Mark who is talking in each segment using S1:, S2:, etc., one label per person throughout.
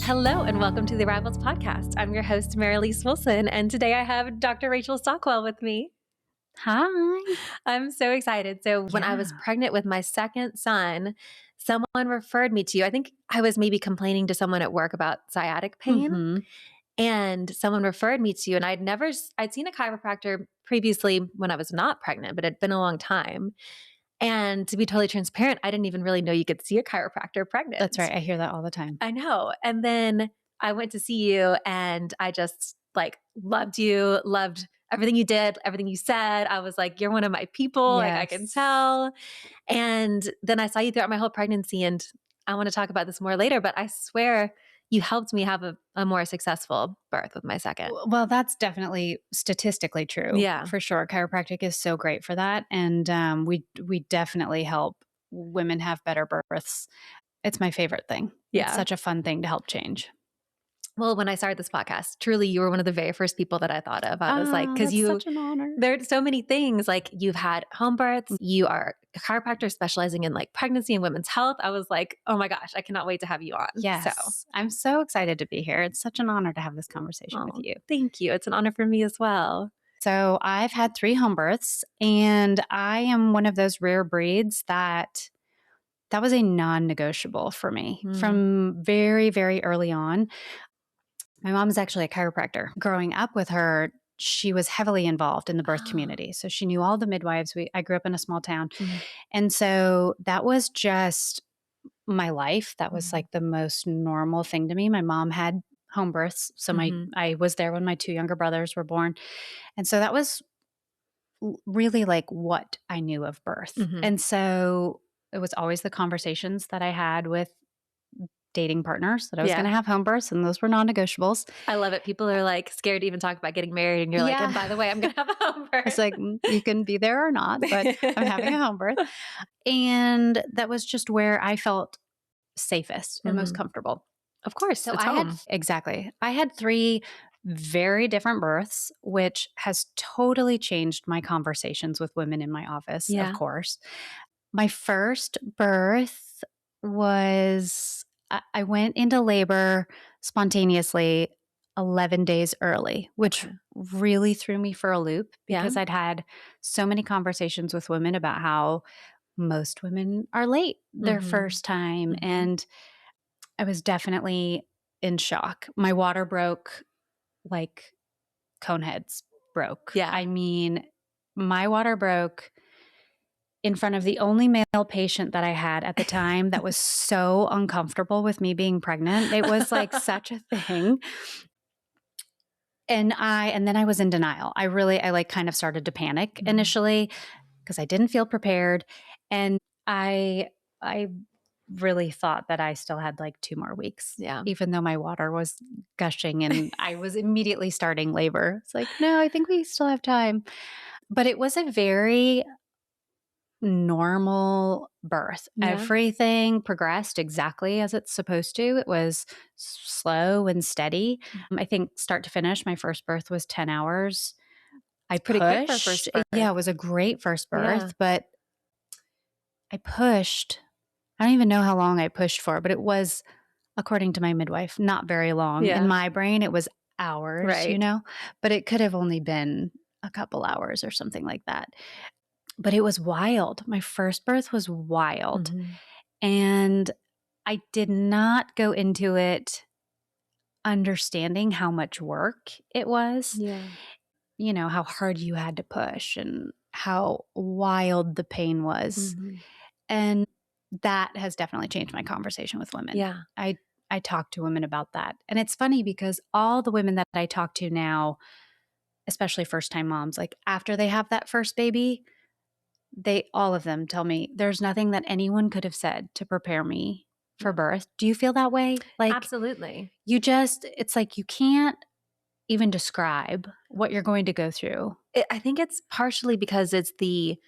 S1: Hello and welcome to the Arrivals Podcast. I'm your host, Merelise Wilson, and today I have Dr. Rachel Stockwell with me.
S2: Hi.
S1: I'm so excited. So when I was pregnant with my second son, someone referred me to you. I think I was maybe complaining to someone at work about sciatic pain.
S2: Mhm.
S1: And someone referred me to you, and I'd seen a chiropractor previously when I was not pregnant, but it had been a long time. And to be totally transparent, I didn't even really know you could see a chiropractor pregnant.
S2: That's right. I hear that all the time.
S1: I know. And then I went to see you and I just loved you, loved everything you did, everything you said. I was like, you're one of my people. Like I can
S2: Yes.
S1: tell. And then I saw you throughout my whole pregnancy, and I want to talk about this more later, but I swear you helped me have a more successful birth with my second.
S2: Well, that's definitely statistically true.
S1: Yeah.
S2: For sure. Chiropractic is so great for that. And we definitely help women have better births. It's my favorite thing.
S1: Yeah.
S2: It's such a fun thing to help change.
S1: Well, when I started this podcast, truly you were one of the very first people that I thought of. I was like, because
S2: such an honor.
S1: there are so many things, like you've had home births, you are a chiropractor specializing in like pregnancy and women's health. I was like, oh my gosh, I cannot wait to have you on.
S2: Yes.
S1: So
S2: I'm so excited to be here. It's such an honor to have this conversation with you.
S1: Thank you. It's an honor for me as well.
S2: So I've had 3 home births, and I am one of those rare breeds that was a non-negotiable for me from very, very early on. My mom is actually a chiropractor. Growing up with her, she was heavily involved in the birth community. So she knew all the midwives. I grew up in a small town. And so that was just my life. That was like the most normal thing to me. My mom had home births. So I was there when my 2 younger brothers were born. And so that was really like what I knew of birth. And so it was always the conversations that I had with dating partners that I was going to have home births, and those were non-negotiables.
S1: I love it. People are like scared to even talk about getting married, and you're like, and by the way, I'm going to have a home birth.
S2: It's like, you can be there or not, but I'm having a home birth. And that was just where I felt safest and most comfortable.
S1: Of course.
S2: So
S1: it's
S2: I
S1: home.
S2: I had 3 very different births, which has totally changed my conversations with women in my office, of course. My first birth was, I went into labor spontaneously 11 days early, which really threw me for a loop because I'd had so many conversations with women about how most women are late their first time. And I was definitely in shock. My water broke like cone heads broke.
S1: Yeah.
S2: I mean, my water broke in front of the only male patient that I had at the time that was so uncomfortable with me being pregnant. It was like such a thing. And then I was in denial. I like kind of started to panic initially because I didn't feel prepared. And I really thought that I still had like 2 more weeks.
S1: Yeah.
S2: Even though my water was gushing and I was immediately starting labor. It's like, no, I think we still have time. But it was a very normal birth.
S1: Yeah.
S2: Everything progressed exactly as it's supposed to. It was slow and steady. I think start to finish, my first birth was 10 hours.
S1: Pretty quick for first birth.
S2: Yeah, it was a great first birth, but I pushed. I don't even know how long I pushed for, but it was, according to my midwife, not very long.
S1: Yeah.
S2: In my brain, it was hours, but it could have only been a couple hours or something like that. But it was wild. My first birth was wild. And I did not go into it understanding how much work it was.
S1: Yeah.
S2: You know, how hard you had to push and how wild the pain was. And that has definitely changed my conversation with women.
S1: Yeah.
S2: I talk to women about that. And it's funny because all the women that I talk to now, especially first-time moms, like after they have that first baby, all of them tell me there's nothing that anyone could have said to prepare me for birth. Do you feel that way? Like,
S1: absolutely.
S2: It's like you can't even describe what you're going to go through.
S1: I think it's partially because it's the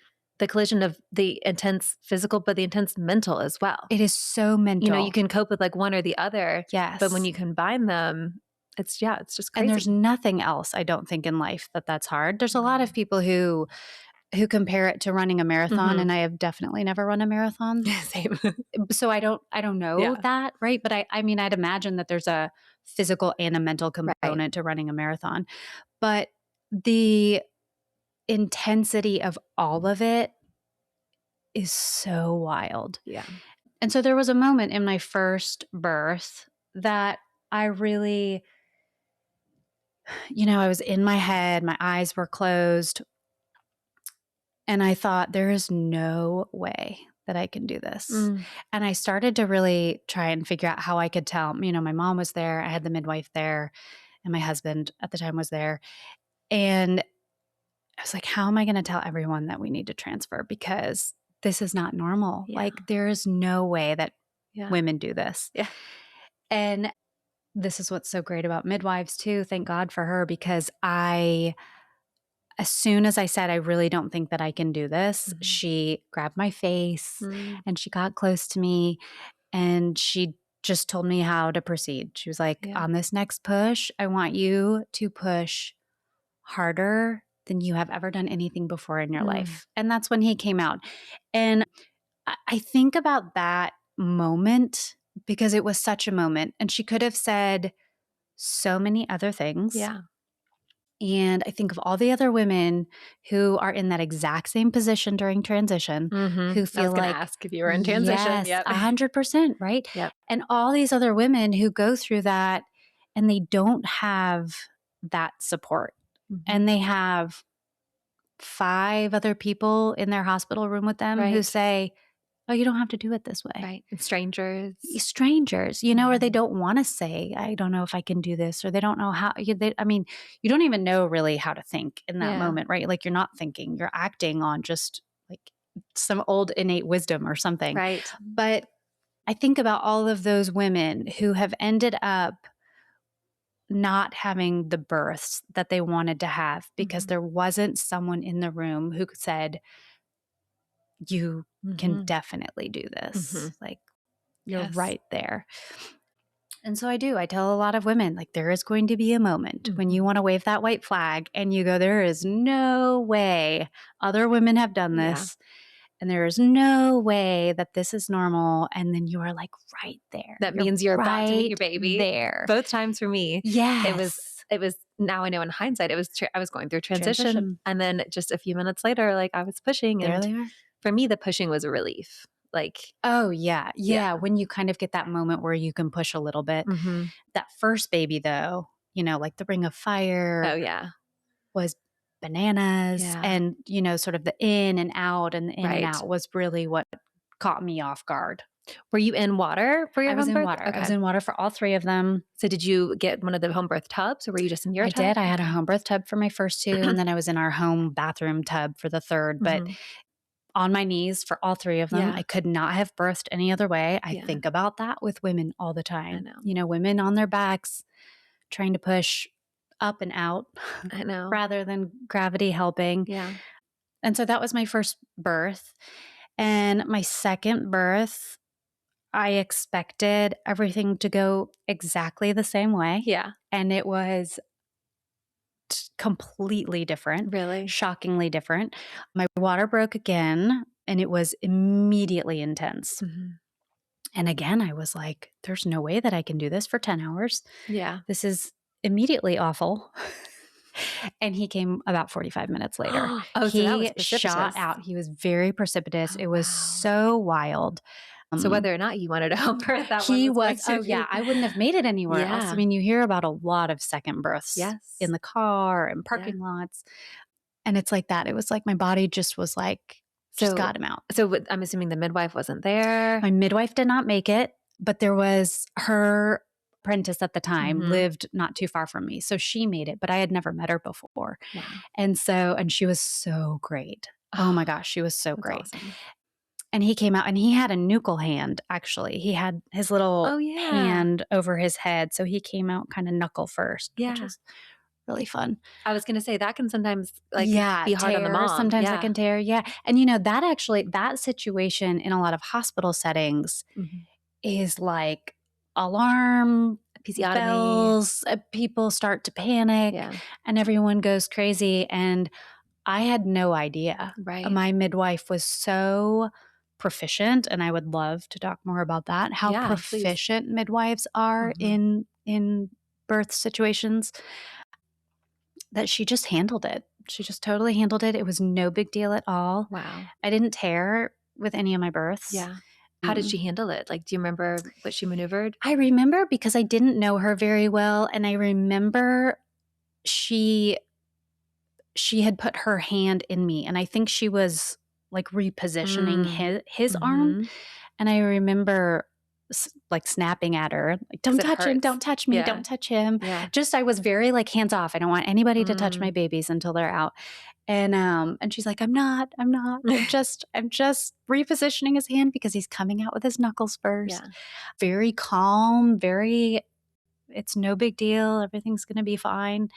S1: collision of the intense physical, but the intense mental as well.
S2: It is so mental.
S1: You know, you can cope with like one or the other.
S2: Yes.
S1: But when you combine them, it's just crazy.
S2: And there's nothing else, I don't think, in life that's hard. There's a lot of people who who compare it to running a marathon,
S1: Mhm.
S2: and I have definitely never run a marathon.
S1: Same.
S2: So I don't know
S1: Yeah.
S2: that, right? But I mean, I'd imagine that there's a physical and a mental
S1: Right.
S2: component to running a marathon. But the intensity of all of it is so wild.
S1: Yeah.
S2: And so there was a moment in my first birth that I really, I was in my head, my eyes were closed, and I thought, there is no way that I can do this.
S1: Mm.
S2: And I started to really try and figure out how I could tell. My mom was there, I had the midwife there, and my husband at the time was there. And I was like, how am I going to tell everyone that we need to transfer? Because this is not normal.
S1: Yeah.
S2: Like, there is no way that
S1: Yeah.
S2: women do this.
S1: Yeah.
S2: And this is what's so great about midwives, too. Thank God for her, because as soon as I said, I really don't think that I can do this,
S1: Mhm.
S2: she grabbed my face
S1: Mm.
S2: and she got close to me and she just told me how to proceed. She was like,
S1: Yeah.
S2: on this next push, I want you to push harder than you have ever done anything before in your
S1: Mm.
S2: life. And that's when he came out. And I think about that moment because it was such a moment. And she could have said so many other things.
S1: Yeah.
S2: And I think of all the other women who are in that exact same position during transition,
S1: Mhm.
S2: who
S1: I was
S2: feel
S1: gonna
S2: like,
S1: ask if you were in transition.
S2: yes,
S1: Yep.
S2: 100%, right?
S1: Yep.
S2: And all these other women who go through that and they don't have that support.
S1: Mhm.
S2: And they have 5 other people in their hospital room with them who
S1: Right.
S2: say, oh, you don't have to do it this way.
S1: Right. And strangers.
S2: Strangers, or they
S1: Mhm.
S2: don't want to say, I don't know if I can do this, or they don't know how. I mean, you don't even know really how to think in that
S1: Yeah.
S2: moment, right? Like, you're not thinking, you're acting on just like some old innate wisdom or something.
S1: Right.
S2: But I think about all of those women who have ended up not having the births that they wanted to have because
S1: Mhm.
S2: there wasn't someone in the room who said, you can
S1: Mhm.
S2: definitely do this.
S1: Mhm.
S2: Like, you're
S1: Yes.
S2: right there. And so I do. I tell a lot of women, like, there is going to be a moment when you
S1: Mhm.
S2: want to wave that white flag and you go, there is no way other women have done
S1: Yeah.
S2: this. And there is no way that this is normal. And then you are like right there.
S1: That
S2: You're
S1: means you're about to meet
S2: right
S1: your baby.
S2: there.
S1: Both times for me, it was
S2: Yes.
S1: it was now I know in hindsight, it was I was going through transition,
S2: Transition.
S1: and then just a few minutes later, like, I was pushing,
S2: There
S1: and
S2: they are.
S1: for me, the pushing was a relief. Like,
S2: Oh, yeah.
S1: yeah.
S2: Yeah. When you kind of get that moment where you can push a little bit.
S1: Mhm.
S2: That first baby, though, like the ring of
S1: Oh,
S2: fire
S1: yeah.
S2: was bananas
S1: Yeah.
S2: and, sort of the in and out and the in and
S1: Right.
S2: out was really what caught me off guard.
S1: Were you in water for
S2: I
S1: your
S2: was
S1: home
S2: in
S1: birth?
S2: water. I was
S1: Okay.
S2: in water for all 3 of them.
S1: So did you get one of the home birth tubs, or were you just in your
S2: I
S1: tub?
S2: did. I had a
S1: Okay.
S2: home birth tub for my first 2, and then I was in our home bathroom tub for the 3rd, but
S1: Mhm.
S2: on my knees for all 3 of them.
S1: Yeah.
S2: I could not have birthed any other way. I
S1: Yeah.
S2: think about that with women all the
S1: I
S2: time.
S1: know.
S2: Women on their backs trying to push up and out
S1: I know.
S2: rather than gravity helping.
S1: Yeah.
S2: And so that was my first birth. And my second birth, I expected everything to go exactly the same way.
S1: Yeah.
S2: And it was completely different,
S1: Really?
S2: shockingly different. My water broke again, and it was immediately intense.
S1: Mhm.
S2: And again, I was like, there's no way that I can do this for 10 hours.
S1: Yeah.
S2: This is immediately awful. And he came about 45 minutes later.
S1: Oh, so that was
S2: He shot
S1: precipitous.
S2: out. He was very precipitous.
S1: Oh,
S2: It was
S1: wow.
S2: so wild.
S1: So whether or not you wanted a home birth, that one
S2: He
S1: was
S2: was,
S1: going to
S2: oh yeah,
S1: be
S2: I wouldn't have made it anywhere else. I
S1: Yeah.
S2: mean, you hear about a lot of second births in
S1: Yes.
S2: the car and
S1: Yeah.
S2: parking lots. And it's like that. It was like my body just was like, just
S1: So
S2: got him out.
S1: I'm assuming the midwife wasn't there?
S2: My midwife did not make it, but there was her apprentice at the time
S1: Mhm.
S2: lived not too far from me. So she made it, but I had never met her before.
S1: Wow.
S2: And she was so great. Oh my
S1: Oh,
S2: gosh, she was so
S1: that's
S2: great.
S1: awesome.
S2: And he came out and he had a nuchal hand, actually. He had his little
S1: Oh, yeah.
S2: hand over his head. So he came out kind of knuckle first, which
S1: Yeah.
S2: was really fun.
S1: I was gonna say that can sometimes, like,
S2: Yeah,
S1: be hard on the
S2: tear.
S1: mom.
S2: Sometimes that
S1: Yeah.
S2: can tear. Yeah. And that situation in a lot of hospital settings
S1: Mhm.
S2: is like alarm
S1: Episiotomy.
S2: bells, people start to panic
S1: Yeah.
S2: and everyone goes crazy. And I had no idea.
S1: Right.
S2: My midwife was so proficient, and I would love to talk more about that, how
S1: Yeah, please.
S2: proficient midwives are
S1: Mhm.
S2: in birth situations, that she just handled it. She just totally handled it. It was no big deal at all.
S1: Wow.
S2: I didn't tear with any of my births.
S1: Yeah. How did
S2: Mm.
S1: she handle it? Like, do you remember what she maneuvered?
S2: I remember because I didn't know her very well, and I remember she she had put her hand in me, and I think she was, like, repositioning
S1: Mm.
S2: his arm,
S1: Mhm.
S2: and I remember like, snapping at her, like,
S1: 'Cause
S2: "Don't
S1: it
S2: touch him,
S1: hurts.
S2: don't touch me,
S1: Yeah.
S2: don't touch him."
S1: Yeah.
S2: Just I was very, like, hands off. I don't want anybody to touch my
S1: Mm.
S2: babies until they're out. And she's like, I'm not. I'm just repositioning his hand because he's coming out with his knuckles first."
S1: Yeah.
S2: Very calm, very, "It's no big deal. Everything's gonna be fine."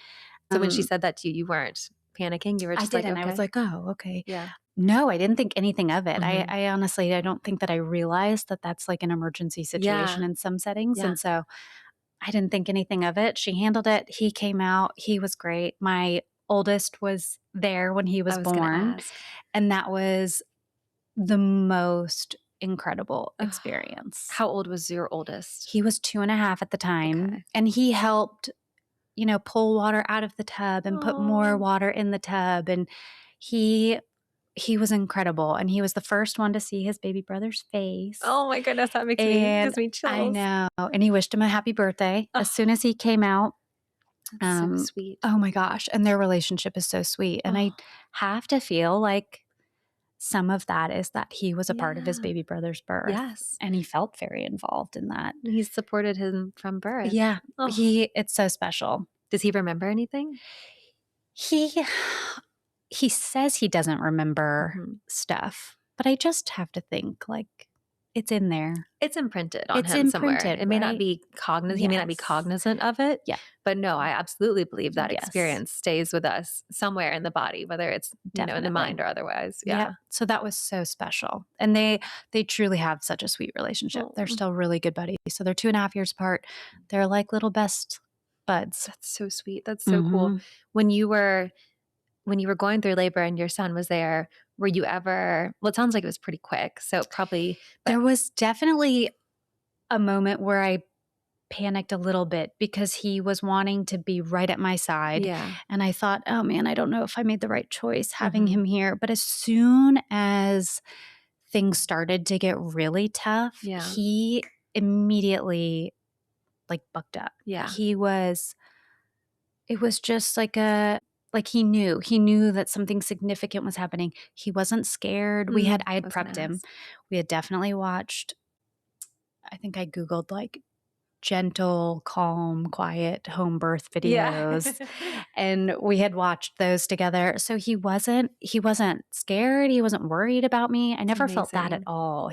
S1: So when she
S2: Um,
S1: said that to you, you weren't panicking? You were
S2: I
S1: just like,
S2: didn't. I was
S1: "Okay."
S2: like, "Oh, okay."
S1: Yeah.
S2: No, I didn't think anything of it. I
S1: Mhm.
S2: I honestly I don't think that I realized that that's, like, an emergency situation
S1: Yeah.
S2: in some settings,
S1: Yeah.
S2: and so I didn't think anything of it. She handled it. He came out. He was great. My oldest was there when he
S1: I
S2: was
S1: was gonna
S2: born,
S1: ask.
S2: and that was the most incredible
S1: Ugh.
S2: experience.
S1: How old was your oldest?
S2: He was 2.5 at the time,
S1: Okay.
S2: and he helped, pull water out of the tub and put more
S1: Oh.
S2: water in the tub, and he he was incredible, and he was the first one to see his baby brother's face,
S1: Oh my goodness, that
S2: and
S1: gives me
S2: I
S1: chills.
S2: know, and he wished him a happy birthday as
S1: Oh,
S2: soon as he came out.
S1: that's so
S2: Um,
S1: sweet.
S2: oh my gosh, and their relationship is so sweet, and I
S1: Oh,
S2: have to feel like some of that is that he was a part of his
S1: yeah.
S2: baby brother's birth,
S1: Yes.
S2: and he felt very involved in that.
S1: He supported him from birth.
S2: Yeah,
S1: Oh,
S2: it's so special.
S1: does he remember anything?
S2: He he says he doesn't remember
S1: Mhm.
S2: stuff, but I just have to think, like, it's in there.
S1: It's imprinted on
S2: It's
S1: him somewhere.
S2: imprinted,
S1: It may not
S2: right?
S1: be he may not be
S2: Yes.
S1: cognizant of it,
S2: Yeah.
S1: but no, I absolutely believe that
S2: Yes.
S1: experience stays with us somewhere in the body, whether it's, in the
S2: Definitely.
S1: mind or otherwise.
S2: Yep.
S1: Yeah.
S2: So that was so special. And they truly have such a sweet relationship. They're
S1: Oh,
S2: still really good buddies. So they're 2.5 years apart. They're like little best buds.
S1: that's so sweet. That's so cool.
S2: Mhm.
S1: When you were going through labor and your son was there, were you ever well, it sounds like it was pretty quick, so probably but
S2: There was definitely a moment where I panicked a little bit because he was wanting to be right at my side.
S1: yeah.
S2: And I thought, oh man, I don't know if I made the right choice having
S1: Mhm.
S2: him here. But as soon as things started to get really tough,
S1: Yeah.
S2: he immediately like bucked up.
S1: Yeah.
S2: It was just like he knew that something significant was happening. He wasn't scared. I
S1: I
S2: had
S1: was gonna
S2: prepped him.
S1: ask.
S2: We had definitely watched, I think I Googled like gentle, calm, quiet home birth
S1: Yeah.
S2: videos, and we had watched those together. So he wasn't scared, he wasn't worried about me. I
S1: It's
S2: never felt that at
S1: amazing.
S2: all.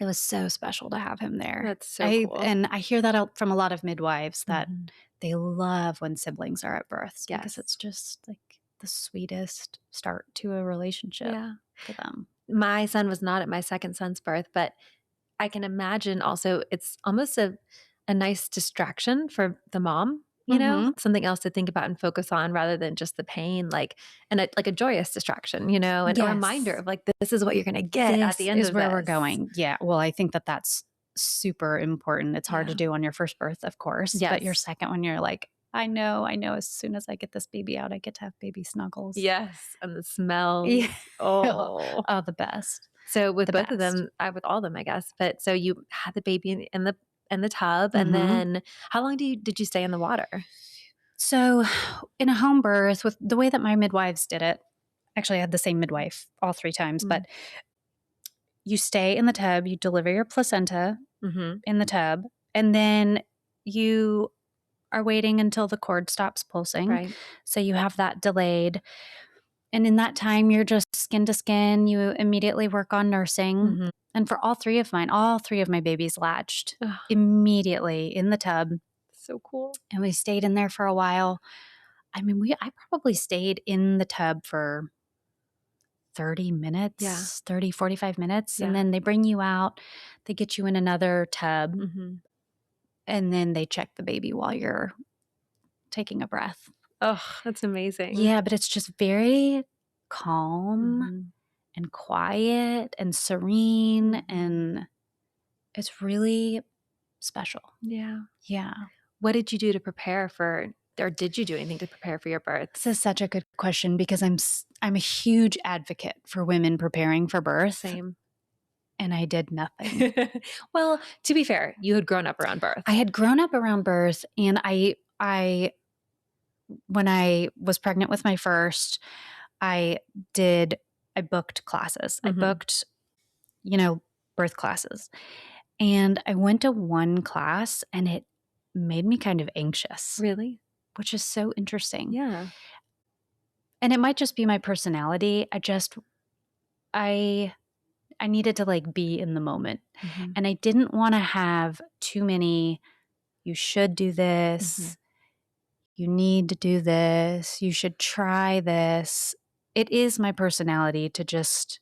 S2: It was so special to have him there.
S1: That's so cool.
S2: I hear that from a lot of midwives that
S1: Mhm.
S2: they love when siblings are at births because
S1: Yes.
S2: it's just like the sweetest start to a relationship
S1: Yeah.
S2: for them.
S1: My son was not at my second son's birth, but I can imagine also it's almost a nice distraction for the mom,
S2: Mhm.
S1: something else to think about and focus on rather than just the pain, and like a joyous distraction, and a reminder
S2: Yes.
S1: of like, this is what you're going to get at
S2: This
S1: the end
S2: is
S1: of
S2: where we're
S1: this.
S2: going. Yeah, well, I think that that's super important. It's hard to
S1: Yeah.
S2: do on your first birth, of course, but your
S1: Yes.
S2: second one, you're like, I know as soon as I get this baby out, I get to have baby snuggles.
S1: Yes. And the
S2: Yeah.
S1: smells.
S2: Oh,
S1: Oh.
S2: oh, the best.
S1: So with
S2: The
S1: both of
S2: best.
S1: them, with all of them, I guess. But so you had the baby in the tub, and
S2: Mhm.
S1: then how long did you stay in the water?
S2: So, in a home birth, with the way that my midwives did it, actually, I had the same midwife all 3 times,
S1: Mm.
S2: but you stay in the tub, you deliver your placenta
S1: Mhm.
S2: in the tub, and then you are waiting until the cord stops pulsing.
S1: Right.
S2: So you have that delayed. And in that time, you're just skin to skin. You immediately work on nursing.
S1: Mhm.
S2: And for all three of my babies latched
S1: Ugh,
S2: immediately in the tub.
S1: so cool.
S2: And we stayed in there for a while. I mean, I probably stayed in the tub for 30
S1: Yeah.
S2: minutes, 30, 45 minutes. And
S1: Yeah.
S2: then they bring you out, they get you in another tub,
S1: Mhm.
S2: and then they check the baby while you're taking a breath.
S1: Oh, that's amazing.
S2: Yeah, but it's just very calm
S1: Mhm.
S2: and quiet and serene,
S1: Mhm.
S2: and it's really special.
S1: Yeah.
S2: Yeah.
S1: What did you do to prepare for or did you do anything to prepare for your
S2: This is
S1: births?
S2: such a good question because I'm a huge advocate for women preparing for birth,
S1: Same.
S2: and I did nothing.
S1: Well, to be fair, you had grown up around birth.
S2: I had grown up around birth, and I when I was pregnant with my first, I did I booked classes. I
S1: Mhm.
S2: booked, you know, birth classes. And I went to one class and it made me kind of anxious,
S1: Really?
S2: which is so interesting.
S1: Yeah.
S2: And it might just be my personality. I I needed to like be in the moment.
S1: Mhm.
S2: And I didn't want to have too many you should do
S1: Mhm.
S2: this, you need to do this, you should try this. It is my personality to just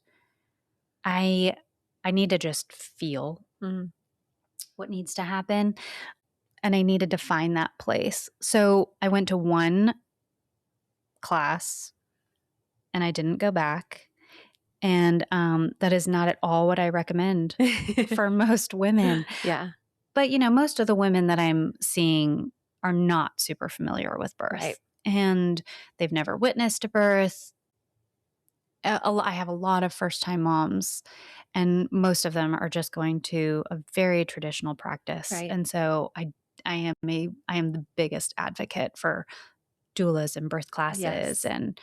S2: I I need to just feel
S1: Mhm.
S2: what needs to happen, and I needed to find that place. So I went to one class and I didn't go back. And that is not at all what I recommend for most women.
S1: Yeah.
S2: But, most of the women that I'm seeing are not super familiar with
S1: Right.
S2: birth and they've never witnessed a birth. I have a lot of first time moms, and most of them are just going to a very traditional practice.
S1: Right.
S2: And so I am the biggest advocate for doulas and birth classes
S1: Yes.
S2: and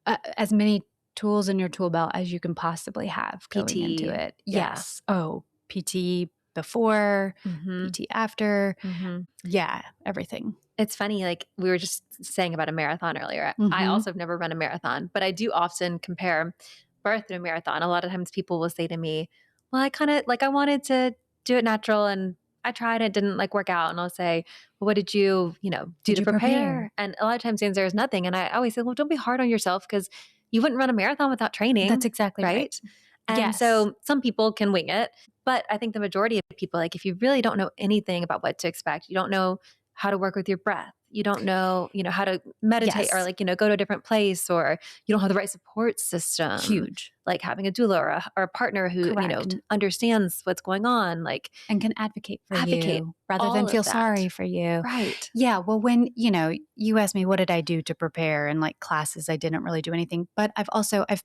S2: as many tools in your tool belt as you can possibly have going into
S1: PT.
S2: it.
S1: Yeah.
S2: Yes. Oh, PT before,
S1: Mhm.
S2: PT after.
S1: Mhm.
S2: Yeah, everything.
S1: It's funny, like, we were just saying about a marathon earlier. I
S2: Mhm.
S1: also have never run a marathon, but I do often compare birth to a marathon. A lot of times people will say to me, "Well, I kinda like, I wanted to do it natural and I tried, it didn't, like, work out." And I'll say, "Well, what did you, do
S2: Did
S1: to
S2: you prepare?
S1: prepare?" And a lot of times the answer is nothing. And I always say, "Well, don't be hard on yourself because you wouldn't run a marathon without
S2: That's
S1: training,
S2: exactly right.
S1: right?" And
S2: Yes.
S1: so some people can wing it, but I think the majority of people, like, if you really don't know anything about what to expect, you don't know how to work with your breath. You don't know, how to meditate or
S2: Yes.
S1: like, go to a different place, or you don't have the right support system,
S2: Huge.
S1: like having a doula or a partner who,
S2: Correct.
S1: understands what's going on, like
S2: And can advocate for
S1: advocate
S2: you rather than
S1: all of
S2: feel
S1: that.
S2: sorry for you.
S1: Right.
S2: Yeah, well, when, you asked me what did I do to prepare and like classes, I didn't really do anything, but I've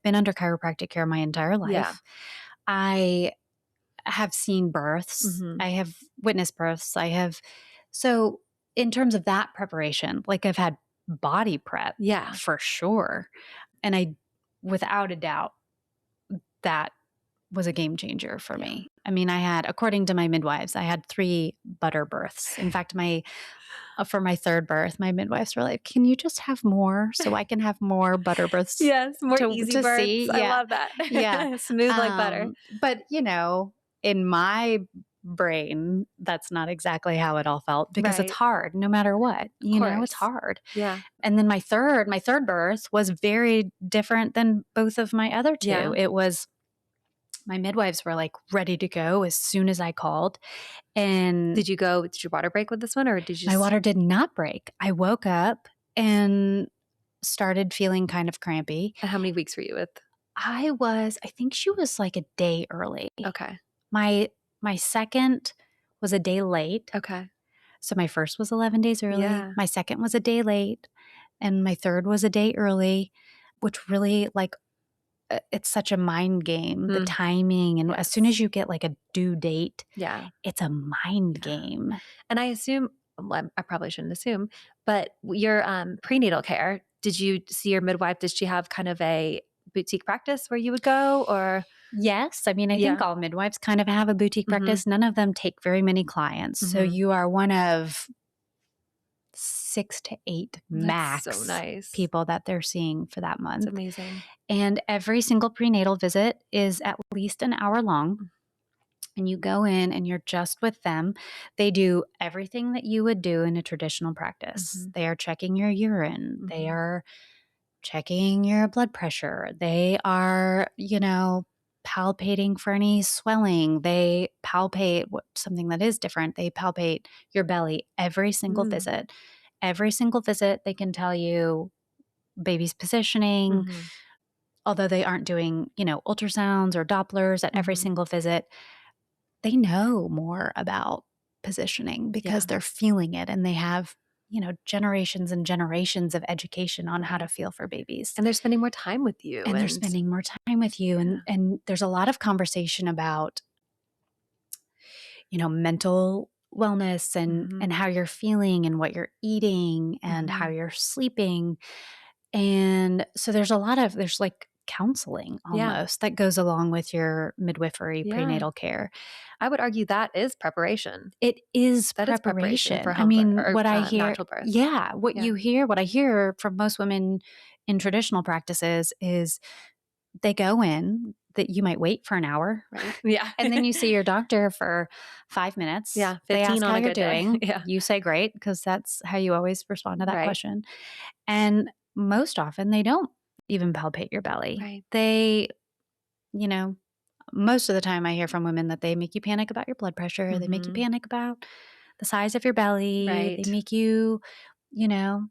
S2: been under chiropractic care my entire
S1: Yeah.
S2: life. I have seen births.
S1: Hmm.
S2: I have witnessed births. So in terms of that preparation, like I've had body prep
S1: Yeah.
S2: for sure. And without a doubt, that was a game changer for
S1: Yeah.
S2: me. I mean, according to my midwives, I had 3 butter births. In fact, for my third birth, my midwives were like, "Can you just have more so I can have more butter births
S1: Yes. More easy
S2: to
S1: births.
S2: see?"
S1: I
S2: Yeah.
S1: love that.
S2: Yeah.
S1: Smooth like butter.
S2: But, in my brain, that's not exactly how it all felt because it's
S1: Right.
S2: hard no matter what,
S1: Of
S2: it's
S1: course.
S2: hard.
S1: Yeah.
S2: And then my third birth was very different than both of my other 2.
S1: Yeah.
S2: It was my midwives were, like, ready to go as soon as I called, and
S1: Did your water break with this one, or did you
S2: my
S1: just,
S2: water did not break. I woke up and started feeling kind of crampy.
S1: how many weeks were you with?
S2: I think she was, like, a day early.
S1: Okay.
S2: My my second was a day late,
S1: Okay.
S2: so my first was 11 days early,
S1: Yeah.
S2: my second was a day late, and my third was a day early, which really, like, it's such a mind game, the
S1: Mm.
S2: timing, and as soon
S1: Yes.
S2: as you get, like, a due date,
S1: Yeah.
S2: it's a mind
S1: Yeah.
S2: game.
S1: And I assume, well, I probably shouldn't assume, but your prenatal care, did you see your midwife? Did she have kind of a boutique practice where you would go, or?
S2: Yes, I mean, I think
S1: Yeah.
S2: all midwives kind of have a boutique
S1: Mhm.
S2: practice. None of them take very many clients, so
S1: Mhm.
S2: you are one of 6 to 8
S1: That's so
S2: max
S1: nice.
S2: people that they're seeing for that
S1: It's
S2: month,
S1: amazing.
S2: and every single prenatal visit is at least an hour long,
S1: Mm.
S2: and you go in and you're just with them. They do everything that you would do in a traditional practice.
S1: Mhm.
S2: They are checking your urine, they
S1: Mhm.
S2: are checking your blood pressure. They are, palpating for any swelling. They palpate something that is different. They palpate your belly every single
S1: Mm.
S2: visit. every single visit, they can tell you baby's positioning,
S1: Mhm.
S2: although they aren't doing, ultrasounds or Dopplers at every
S1: Mhm.
S2: single visit. They know more about positioning because
S1: Yeah.
S2: they're feeling it and they have, generations and generations of education on how to
S1: Right.
S2: feel for babies.
S1: And they're spending more time with you
S2: And they're
S1: and
S2: spending more time with you.
S1: yeah.
S2: And there's a lot of conversation about, mental wellness
S1: Mhm.
S2: and how you're feeling and what you're eating and how
S1: Mhm.
S2: you're sleeping. And so there's like counseling
S1: Yeah.
S2: almost that goes along with your midwifery
S1: Yeah.
S2: prenatal care.
S1: I would argue that is preparation.
S2: It is
S1: That is preparation
S2: preparation.
S1: for
S2: I
S1: home birth
S2: mean,
S1: or,
S2: what I hear,
S1: natural birth.
S2: yeah,
S1: Yeah.
S2: what I hear from most women in traditional practices is they go in that you might wait for an hour
S1: Right. Yeah.
S2: and then you see your doctor for 5 minutes.
S1: Yeah,
S2: They
S1: 15
S2: ask
S1: on
S2: how
S1: a
S2: you're
S1: good day.
S2: doing.
S1: Yeah.
S2: You say great because that's how you always respond to that
S1: Right.
S2: question. And most often they don't even palpate your belly.
S1: Right.
S2: They, you know, most of the time I hear from women that they make you panic about your blood pressure. They make you
S1: Mhm.
S2: panic about the size of your belly. They
S1: Right.
S2: make you, you know,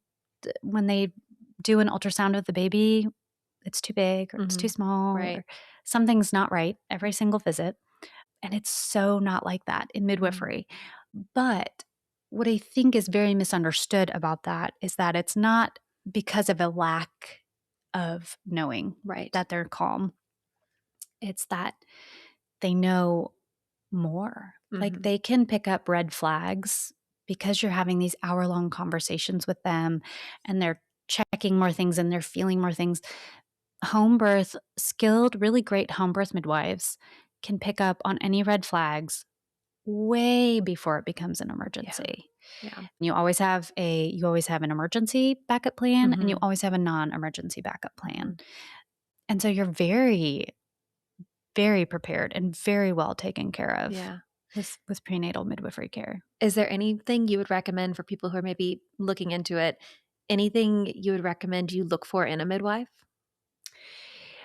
S2: when they do an ultrasound of the baby, it's too big or it's too
S1: Mhm.
S2: small
S1: Right.
S2: or something's not right every single visit. And it's so not like that in
S1: Mm.
S2: midwifery. But what I think is very misunderstood about that is that it's not because of a lack of knowing
S1: Right.
S2: that they're calm. It's that they know more. Like
S1: Mhm.
S2: they can pick up red flags because you're having these hour-long conversations with them and they're checking more things and they're feeling more things. Home birth, skilled, really great home birth midwives can pick up on any red flags way before it becomes an
S1: Yeah.
S2: emergency.
S1: Yeah.
S2: You always have an emergency backup plan and you
S1: Mhm.
S2: always have a non-emergency backup
S1: Mhm.
S2: plan. And so you're very, very prepared and very well taken care of
S1: Yeah.
S2: with prenatal midwifery care.
S1: Is there anything you would recommend for people who are maybe looking into it? Anything you would recommend you look for in a midwife?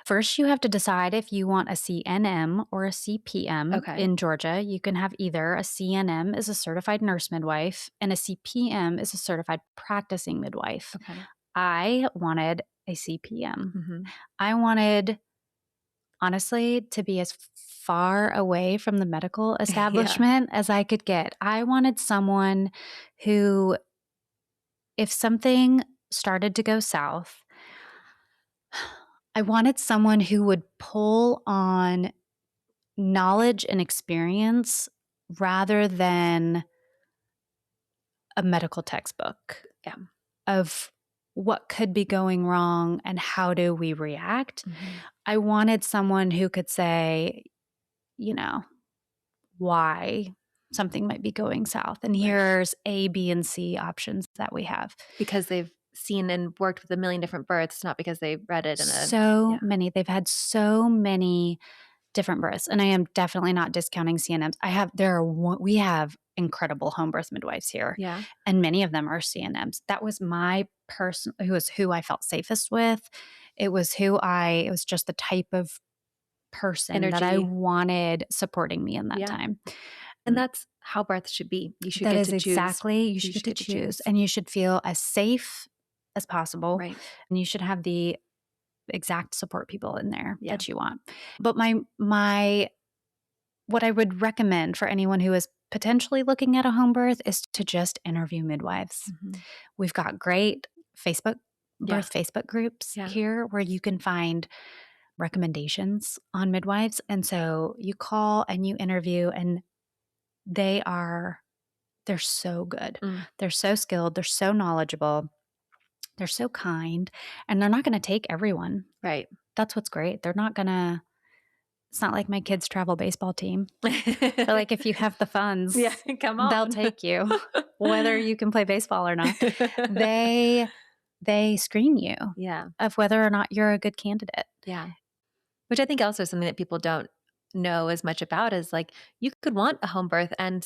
S2: First, you have to decide if you want a CNM or a CPM.
S1: Okay.
S2: In Georgia, you can have either. A CNM is a certified nurse midwife, and a CPM is a certified practicing midwife.
S1: Okay.
S2: I wanted a CPM.
S1: Mhm.
S2: I wanted, honestly, to be as far away from the medical
S1: Yeah.
S2: establishment as I could get. I wanted someone who, if something started to go south, I wanted someone who would pull on knowledge and experience rather than a medical textbook
S1: Yeah.
S2: of what could be going wrong and how do we react.
S1: Mhm.
S2: I wanted someone who could say, you know, why something might be going south. And
S1: Right.
S2: here's A, B, and C options that we have.
S1: Because they've seen and worked with a million different births, not because they read it in a
S2: So
S1: yeah.
S2: many, they've had so many different births, and I am definitely not discounting CNMs. We have incredible home birth midwives here,
S1: Yeah.
S2: and many of them are CNMs. That was my person who I felt safest with. It was just the type of person that I
S1: Energy.
S2: wanted supporting me in that
S1: Yeah.
S2: time.
S1: And that's how birth should be. You should
S2: That
S1: get
S2: is
S1: to choose.
S2: exactly, you
S1: You
S2: should get
S1: should
S2: to
S1: get to
S2: choose,
S1: choose.
S2: and you should feel as safe as possible,
S1: Right.
S2: and you should have the exact support people in there
S1: Yeah.
S2: that you want. But my what I would recommend for anyone who is potentially looking at a home birth is to just interview midwives.
S1: Mhm.
S2: We've got great
S1: Yeah.
S2: birth Facebook groups
S1: Yeah.
S2: here where you can find recommendations on midwives. And so you call and you interview, and they're so good.
S1: Mm.
S2: They're so skilled, they're so knowledgeable, they're so kind, and they're not going to take everyone.
S1: Right.
S2: That's what's great. It's not like my kids' travel baseball team. They're like, if you have the
S1: Yeah,
S2: funds,
S1: come
S2: they'll
S1: on.
S2: take you, whether you can play baseball or not. They they screen you
S1: Yeah.
S2: of whether or not you're a good candidate.
S1: Yeah. Which I think also is something that people don't know as much about is like you could want a home birth and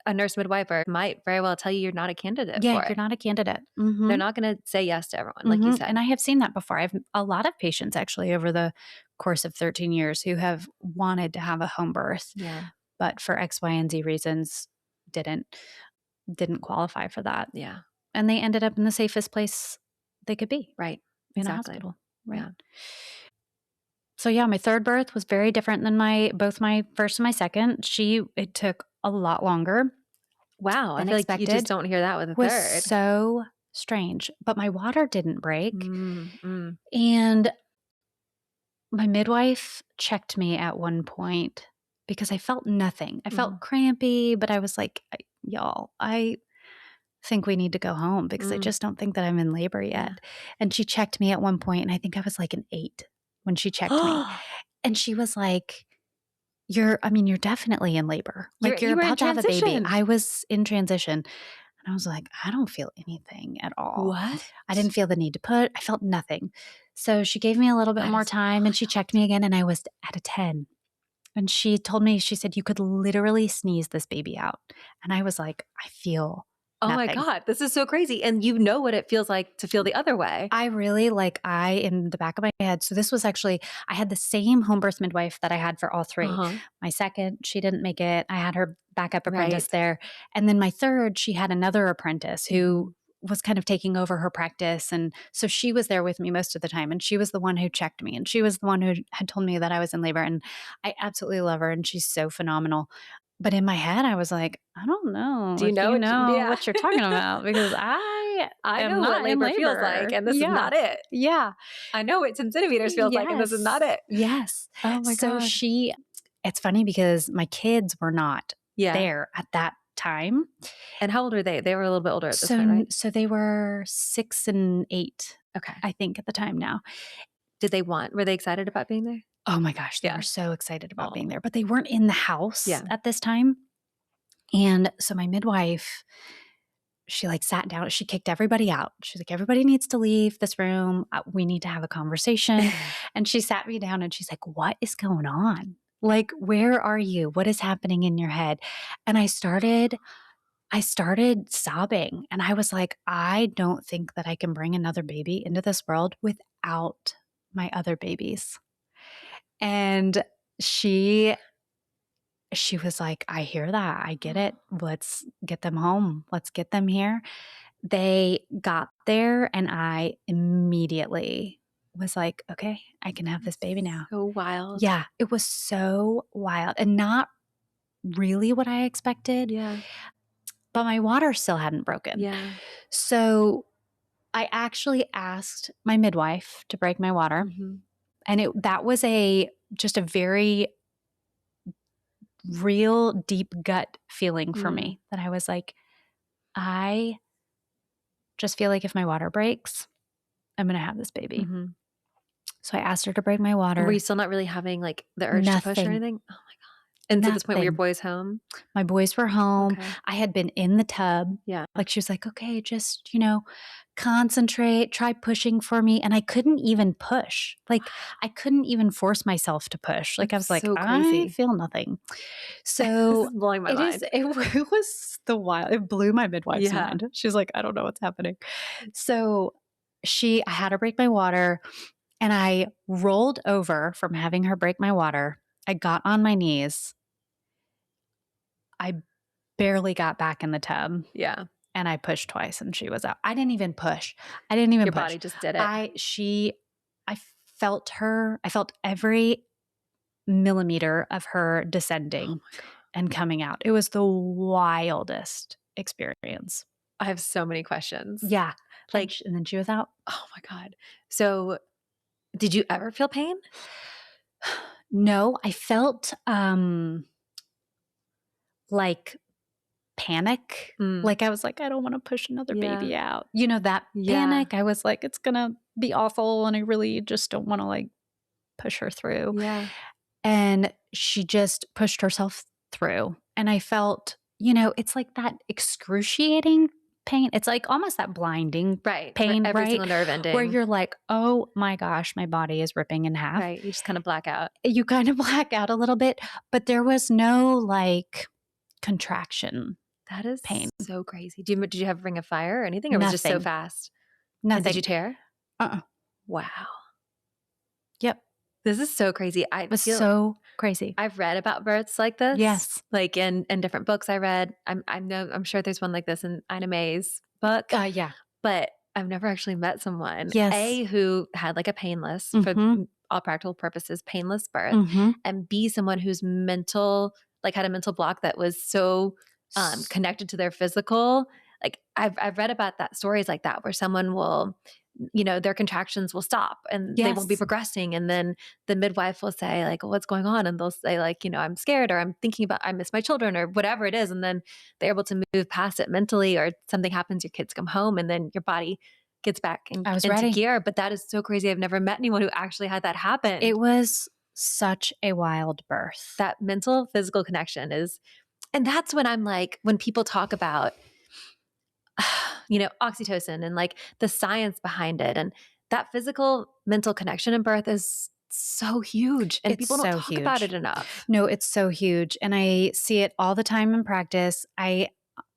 S1: a nurse midwife might very well tell you you're not a candidate
S2: Yeah,
S1: for
S2: you're
S1: it.
S2: not a candidate.
S1: They're not going to say yes to everyone, like you
S2: Mhm, and
S1: said.
S2: I have seen that before. I've a lot of patients actually over the course of 13 years who have wanted to have a home birth,
S1: Yeah.
S2: but for X, Y, and Z reasons didn't didn't qualify for that.
S1: Yeah.
S2: and they ended up in the safest place they could be,
S1: Right.
S2: in a
S1: Exactly.
S2: hospital. Right.
S1: Yeah.
S2: So yeah, my third birth was very different than both my first and my second. It took a lot longer
S1: Wow. I
S2: than
S1: feel like you just
S2: expected.
S1: don't hear that with a
S2: Was
S1: third.
S2: so strange, but my water didn't break.
S1: Mm, mm.
S2: And my midwife checked me at one point because I felt nothing. I felt
S1: Mhm.
S2: crampy, but I was like, y'all, I think we need to go home because I
S1: Mm.
S2: just don't think that I'm in labor
S1: Yeah.
S2: yet. And she checked me at one point, and I think I was like an 8 when she checked me. And she was like, you're definitely in labor. Like, you're
S1: You were in
S2: about to have a baby.
S1: transition.
S2: I was in transition. And I was like, I don't feel anything at all.
S1: What?
S2: I didn't feel the need to I felt nothing. So she gave me a little bit
S1: That
S2: more
S1: is
S2: time and she checked me again and I was at a 10. And she told me, she said, you could literally sneeze this baby out. And I was like, I feel
S1: Oh my
S2: nothing.
S1: God. This is so crazy. And you know what it feels like to feel the other way.
S2: I really in the back of my head. So this was actually, I had the same home birth midwife that I had for all three.
S1: Uh-huh.
S2: My second, she didn't make it. I had her backup apprentice
S1: Right.
S2: there. And then my third, she had another apprentice who
S1: Mhm.
S2: was kind of taking over her practice. And so she was there with me most of the time. And she was the one who checked me. And she was the one who had told me that I was in labor. And I absolutely love her. And she's so phenomenal. But in my head, I was like, I don't know
S1: Do you
S2: if
S1: know
S2: you
S1: what
S2: know
S1: yeah.
S2: what you're talking about because I
S1: I
S2: am
S1: know what
S2: not in
S1: labor feels like,
S2: labor.
S1: and this is
S2: Yeah.
S1: not it.
S2: Yeah.
S1: I know what 10 centimeters feels like, and this is not
S2: Yes.
S1: it.
S2: Yes.
S1: Oh my
S2: So
S1: God.
S2: it's funny because my kids were not
S1: Yeah.
S2: there at that time.
S1: And how old were they? They were a little bit older at this point, right?
S2: So they were 6 and 8,
S1: Okay.
S2: I think, at the time now.
S1: Were they excited about being there?
S2: Oh my gosh, they
S1: Yeah.
S2: were so excited about
S1: Oh.
S2: being there, but they weren't in the house
S1: Yeah.
S2: at this time. And so my midwife, she like sat down, she kicked everybody out. She's like, everybody needs to leave this room. We need to have a conversation. And she sat me down and she's like, what is going on? Like, where are you? What is happening in your head? And I started sobbing and I was like, I don't think that I can bring another baby into this world without my other babies. And she was like, I hear that. I get it. Let's get them home. Let's get them here. They got there and I immediately was like, okay, I can have this baby now.
S1: So wild.
S2: Yeah, it was so wild and not really what I expected,
S1: Yeah.
S2: but my water still hadn't broken.
S1: Yeah.
S2: So I actually asked my midwife to break my water.
S1: Mhm.
S2: And that was just a very real deep gut feeling for
S1: Mm.
S2: me that I was like, I just feel like if my water breaks, I'm going to have this baby.
S1: Mhm.
S2: So I asked her to break my
S1: Were
S2: water.
S1: you still not really having, like, the urge to push or
S2: Nothing.
S1: anything? Oh my God. And to this point, were your
S2: Nothing.
S1: boys home?
S2: My boys were home.
S1: Okay.
S2: I had been in the tub.
S1: Yeah.
S2: Like she was like, okay, just, concentrate, try pushing for me. And I couldn't even push. Like I couldn't even force myself to push. Like I
S1: That's
S2: was like,
S1: so
S2: I
S1: crazy.
S2: feel nothing.
S1: This
S2: So
S1: is blowing my mind.
S2: it was it blew my midwife's
S1: Yeah.
S2: mind. She's like, I don't know what's happening. So I had her break my water and I rolled over from having her break my water. I got on my knees. I barely got back in the tub
S1: Yeah.
S2: and I pushed twice and she was out. I didn't even push. I didn't even
S1: Your
S2: push.
S1: body just did it.
S2: I felt her. I felt every millimeter of her
S1: Oh
S2: descending
S1: my God.
S2: and coming out. It was the wildest experience.
S1: I have so many questions.
S2: Yeah.
S1: Like,
S2: And then she was out.
S1: oh my God. So, did you ever feel pain?
S2: No, I felt like panic.
S1: Mm.
S2: Like I was like, I don't want to push another
S1: Yeah.
S2: baby out. That
S1: Yeah.
S2: panic. I was like, it's going to be awful. And I really just don't want to like push her through.
S1: Yeah.
S2: And she just pushed herself through. And I felt, it's like that excruciating pain. It's like almost that blinding
S1: Right.
S2: pain,
S1: Every
S2: right?
S1: single nerve ending.
S2: Where you're like, oh my gosh, my body is ripping in half.
S1: Right. You just kind of black out.
S2: You kind of black out a little bit, but there was no like contraction.
S1: That is
S2: pain.
S1: so crazy. Did you have a ring of fire or anything? Or was it just so
S2: Nothing.
S1: fast?
S2: Nothing.
S1: And did you tear?
S2: Uh-uh.
S1: Wow.
S2: Yep.
S1: This is so crazy.
S2: It was so crazy.
S1: I've read about births like this.
S2: Yes.
S1: Like in different books I read. I'm sure there's one like this in animes. book,
S2: Yeah.
S1: but I've never actually met someone,
S2: Yes.
S1: A, who had like a painless for
S2: Mhm.
S1: all practical purposes, painless birth,
S2: Mhm.
S1: and B, someone whose mental, like had a mental block that was so
S2: S
S1: connected to their physical. Like I've read about that stories like that where someone will, their contractions will stop and they won't be
S2: Yes.
S1: progressing. And then the midwife will say, like, well, what's going on? And they'll say, like, I'm scared or I'm thinking about, I miss my children or whatever it is. And then they're able to move past it mentally, or something happens, your kids come home, and then your body gets back
S2: I was
S1: into
S2: ready.
S1: gear. But that is so crazy. I've never met anyone who actually had that happen.
S2: It was such a wild birth.
S1: That mental physical connection is, and that's when I'm like, when people talk about, oxytocin and like the science behind it, and that physical mental connection in birth is so huge and
S2: It's
S1: people don't
S2: so
S1: talk about it
S2: huge.
S1: enough.
S2: No, it's so huge, and I see it all the time in practice. I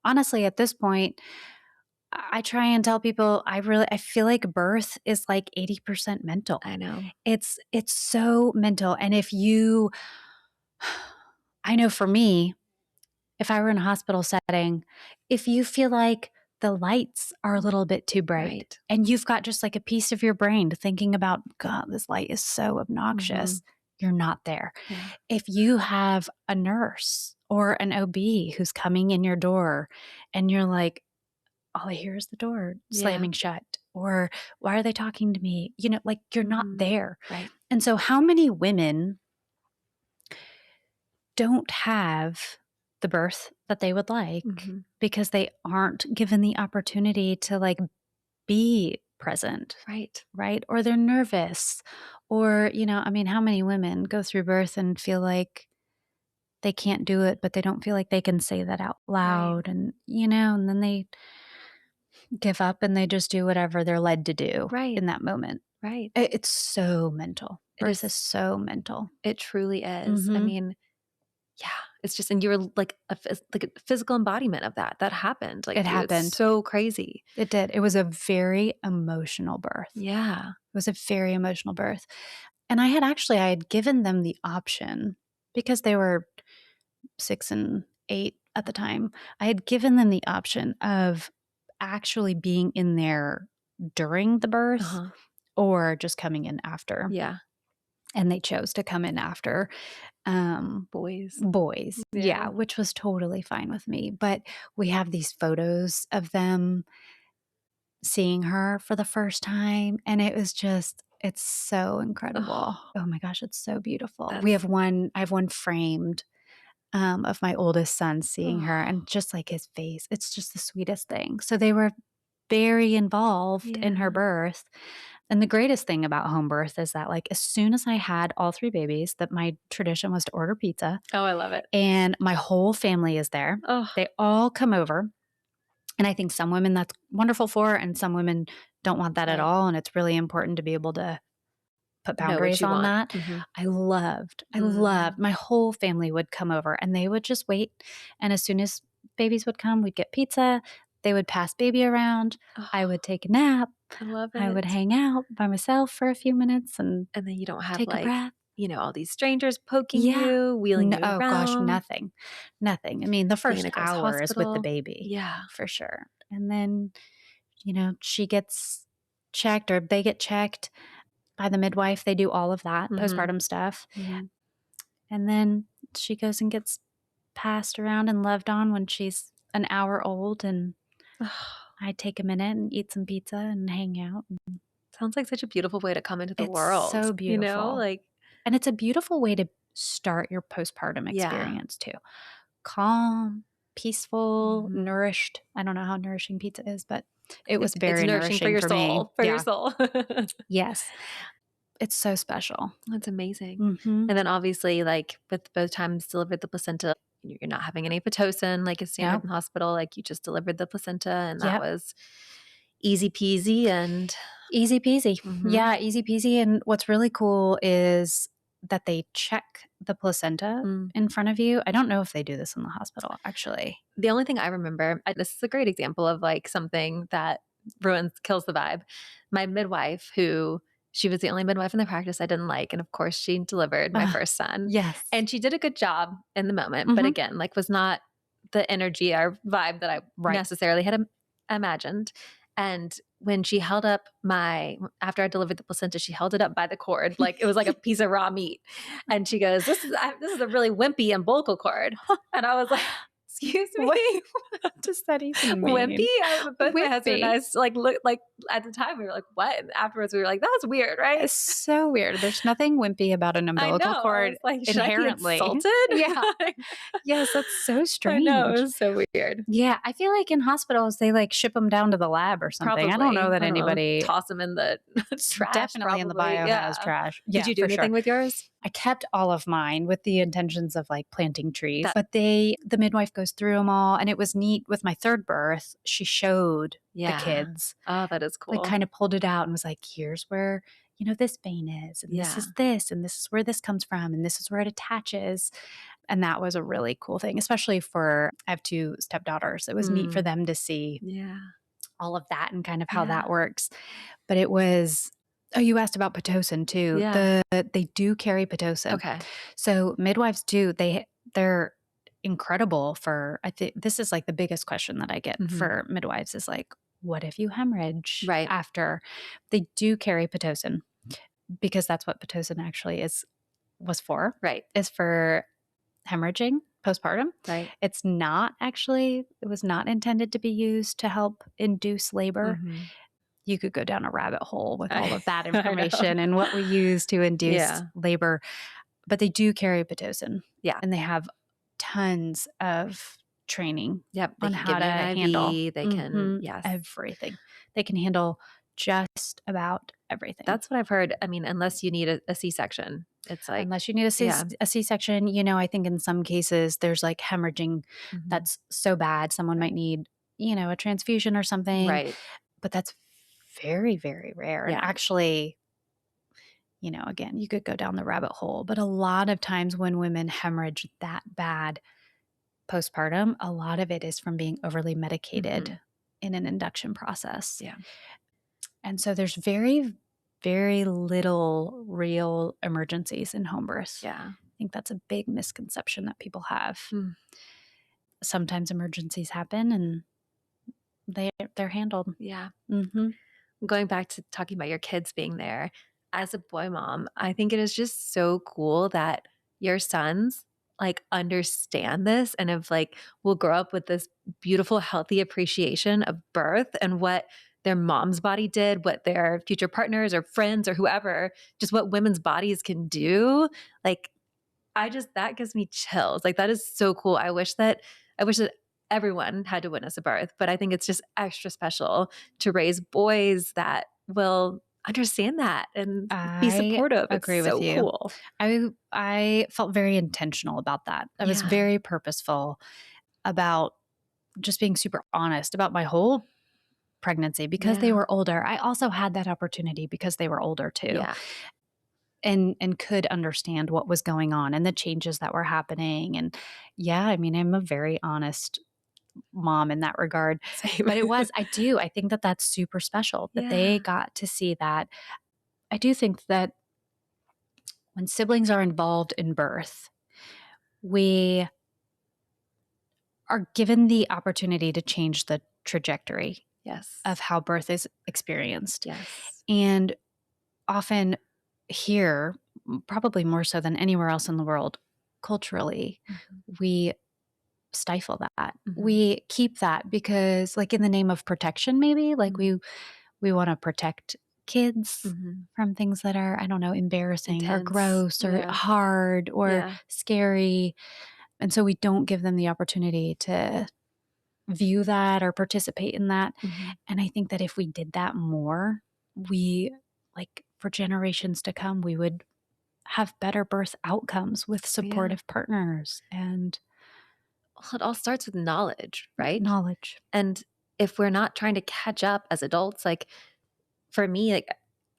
S2: honestly, at this point, I try and tell people I feel like birth is like 80% mental.
S1: I know.
S2: It's so mental, and if you I know for me, if I were in a hospital setting, if you feel like the lights are a little bit too bright
S1: Right.
S2: and you've got just like a piece of your brain thinking about, God, this light is so
S1: Mhm.
S2: obnoxious, you're not there.
S1: Yeah.
S2: If you have a nurse or an OB who's coming in your door and you're like, all I hear is the door
S1: Yeah.
S2: slamming shut, or why are they talking to me? Like you're not
S1: Mhm.
S2: there.
S1: Right.
S2: And so, how many women don't have the birth that they would like
S1: Mhm.
S2: because they aren't given the opportunity to like be present,
S1: Right.
S2: right? Or they're nervous. Or, I mean, how many women go through birth and feel like they can't do it, but they don't feel like they can say that out
S1: Right.
S2: loud, and, and then they give up and they just do whatever they're led to do
S1: Right.
S2: in that moment.
S1: Right.
S2: It's so mental.
S1: It
S2: Birth is
S1: is,
S2: so mental.
S1: it truly is. I
S2: Mhm.
S1: mean, yeah, it's just, and you were like like a physical embodiment of that happened. Like
S2: It
S1: it's
S2: happened.
S1: so crazy.
S2: It did. It was a very emotional birth.
S1: Yeah.
S2: It was a very emotional birth. And I had given them the option because they were 6 and 8 at the time. I had given them the option of actually being in there during the birth
S1: Uh-huh.
S2: or just coming in after.
S1: Yeah.
S2: And they chose to come in after.
S1: Boys.
S2: Boys, yeah,
S1: Yeah.
S2: which was totally fine with me. But we have these photos of them seeing her for the first time, and it's so incredible.
S1: Oh,
S2: Oh my gosh, it's so beautiful.
S1: that's
S2: I have one framed, of my oldest son seeing her,
S1: oh,
S2: and just like his face, it's just the sweetest thing. So they were very involved in her
S1: yeah.
S2: birth. And the greatest thing about home birth is that, like, as soon as I had all 3 babies, that my tradition was to order pizza,
S1: Oh, I love it.
S2: and my whole family is there.
S1: Oh,
S2: They all come over, and I think some women that's wonderful for, and some women don't want that at
S1: right.
S2: all, and it's really important to be able to put
S1: Know what
S2: boundaries
S1: you
S2: on
S1: want.
S2: that.
S1: Mhm.
S2: I loved
S1: Mhm.
S2: my whole family would come over, and they would just wait, and as soon as babies would come, we'd get pizza, they would pass baby around, I
S1: Oh,
S2: would take a nap,
S1: I love
S2: I would
S1: it.
S2: hang out by myself for a few minutes and
S1: And then you don't have
S2: take a
S1: like,
S2: breath.
S1: all these strangers poking
S2: Yeah.
S1: you, wheeling
S2: No,
S1: you
S2: oh gosh,
S1: around,
S2: nothing. Nothing. I mean, the
S1: being in
S2: first
S1: a girl's
S2: hour is with the
S1: hospital.
S2: baby
S1: Yeah.
S2: for sure. And then, she gets checked or they get checked by the midwife. They do all of that
S1: Mhm.
S2: postpartum stuff.
S1: Mhm.
S2: And then she goes and gets passed around and loved on when she's an hour old. And I take a minute and eat some pizza and hang out.
S1: Sounds like such a beautiful way to come into the
S2: It's
S1: world,
S2: so beautiful.
S1: like,
S2: And it's a beautiful way to start your postpartum
S1: yeah.
S2: experience too. Calm, peaceful,
S1: Mhm.
S2: nourished. I don't know how nourishing pizza is, but it was
S1: It's
S2: very
S1: nourishing for
S2: nourishing
S1: your
S2: for me.
S1: soul, for your
S2: Yeah.
S1: soul.
S2: Yes. It's so special.
S1: That's amazing.
S2: Mhm.
S1: And then obviously, like, with both times delivered the placenta, you're not having any Pitocin like is standard
S2: No.
S1: in the hospital, like, you just delivered the placenta, and that
S2: Yep.
S1: was easy peasy and
S2: Easy peasy.
S1: mhm,
S2: Yeah, easy peasy. And what's really cool is that they check the placenta
S1: mm.
S2: in front of you. I don't know if they do this in the hospital, actually.
S1: The only thing I remember, this is a great example of, like, something that kills the vibe. My midwife, who she was the only midwife in the practice I didn't like, and of course, she delivered my first son,
S2: Yes.
S1: and she did a good job in the moment, but
S2: Mhm.
S1: again, like, was not the energy or vibe that I
S2: Right.
S1: necessarily had imagined. And when she held up after I delivered the placenta, she held it up by the cord, like it was like a piece of raw meat. And she goes, this is a really wimpy umbilical cord. And I was like, excuse
S2: What
S1: me,
S2: does that even
S1: wimpy?
S2: mean?
S1: Both my husband and
S2: Wimpy.
S1: I like look like at the time we were like, what? And afterwards we were like, that's weird, right?
S2: It's so weird. There's nothing wimpy about an
S1: I
S2: umbilical
S1: know. I
S2: cord
S1: was like, should I be
S2: inherently.
S1: insulted?
S2: Yeah. Yes, that's so
S1: I know. It
S2: strange.
S1: was so weird.
S2: Yeah, I feel like in hospitals, they, like, ship them down to the lab or something. I don't know
S1: Probably.
S2: that
S1: I don't know.
S2: anybody
S1: Toss them in the trash,
S2: definitely in the
S1: probably.
S2: biohaz
S1: Yeah.
S2: trash.
S1: Did
S2: Yeah,
S1: you do
S2: for sure.
S1: anything with yours?
S2: I kept all of mine with the intentions of, like, planting trees,
S1: That
S2: but the midwife goes through them all, and it was neat with my 3rd birth, she showed the
S1: Yeah.
S2: kids,
S1: Oh, that is
S2: like,
S1: cool.
S2: kinda pulled it out and was like, "Here's where, this vein is, and this
S1: Yeah.
S2: is this, and this is where this comes from, and this is where it attaches." And that was a really cool thing, especially for I have 2 stepdaughters. It was neat for
S1: Mm.
S2: them to see
S1: Yeah.
S2: all of that and kind of how
S1: Yeah.
S2: that works. But it was oh, you asked about Pitocin too.
S1: Yeah.
S2: They do carry Pitocin.
S1: Okay.
S2: So midwives do. They're incredible for I think this is like the biggest question that I get
S1: Mhm.
S2: for midwives is like, what if you hemorrhage
S1: Right.
S2: after? They do carry Pitocin because that's what Pitocin actually was for,
S1: Right.
S2: is for hemorrhaging postpartum.
S1: Right.
S2: It was not intended to be used to help induce labor.
S1: Mhm.
S2: You could go down a rabbit hole with all of that
S1: I know.
S2: information and what we use to induce
S1: Yeah.
S2: labor, but they do carry Pitocin
S1: Yeah.
S2: and they have tons of training
S1: Yep. They
S2: on
S1: can
S2: how
S1: give
S2: to
S1: you an
S2: handle
S1: IV. They can, yes.
S2: everything. They can handle just about everything.
S1: That's what I've heard. I mean, unless you need a C-section, it's like,
S2: Unless you need
S1: yeah.
S2: a C-section, I think in some cases there's like hemorrhaging
S1: Mhm.
S2: that's so bad someone might need, a transfusion or something,
S1: Right.
S2: but that's very, very rare. And
S1: Yeah.
S2: actually, again, you could go down the rabbit hole, but a lot of times when women hemorrhage that bad postpartum, a lot of it is from being overly medicated
S1: Mhm.
S2: in an induction process.
S1: Yeah.
S2: And so there's very, very little real emergencies in home birth.
S1: Yeah.
S2: I think that's a big misconception that people have.
S1: Mm.
S2: Sometimes emergencies happen and they're handled.
S1: Yeah.
S2: Mhm.
S1: Going back to talking about your kids being there, as a boy mom, I think it is just so cool that your sons like understand this and have like will grow up with this beautiful, healthy appreciation of birth and what their mom's body did, what their future partners or friends or whoever, just what women's bodies can do. Like that gives me chills. Like that is so cool. I wish that everyone had to witness a birth, but I think it's just extra special to raise boys that will understand that and be
S2: I
S1: supportive. It's
S2: agree with
S1: so
S2: you.
S1: cool.
S2: I felt very intentional about that. I was
S1: Yeah.
S2: very purposeful about just being super honest about my whole pregnancy because they
S1: Yeah.
S2: were older. I also had that opportunity because they were older too.
S1: Yeah.
S2: And could understand what was going on and the changes that were happening. And yeah, I mean, I'm a very honest mom in that regard.
S1: Same.
S2: But I think that that's super special that they
S1: Yeah.
S2: got to see that. I do think that when siblings are involved in birth, we are given the opportunity to change the trajectory
S1: Yes.
S2: of how birth is experienced.
S1: Yes.
S2: And often here, probably more so than anywhere else in the world, culturally,
S1: Mhm.
S2: we stifle that.
S1: Mhm.
S2: We keep that because like in the name of protection, maybe like
S1: Mhm.
S2: we want to protect kids
S1: Mhm.
S2: from things that are, I don't know, embarrassing or
S1: Intense.
S2: gross or
S1: Yeah.
S2: hard or
S1: Yeah.
S2: scary. And so we don't give them the opportunity to view that or participate in that.
S1: Mhm.
S2: And I think that if we did that more, we like for generations to come, we would have better birth outcomes with
S1: Yeah.
S2: supportive partners and
S1: Well, it all starts with knowledge, right?
S2: knowledge.
S1: And if we're not trying to catch up as adults, like for me, like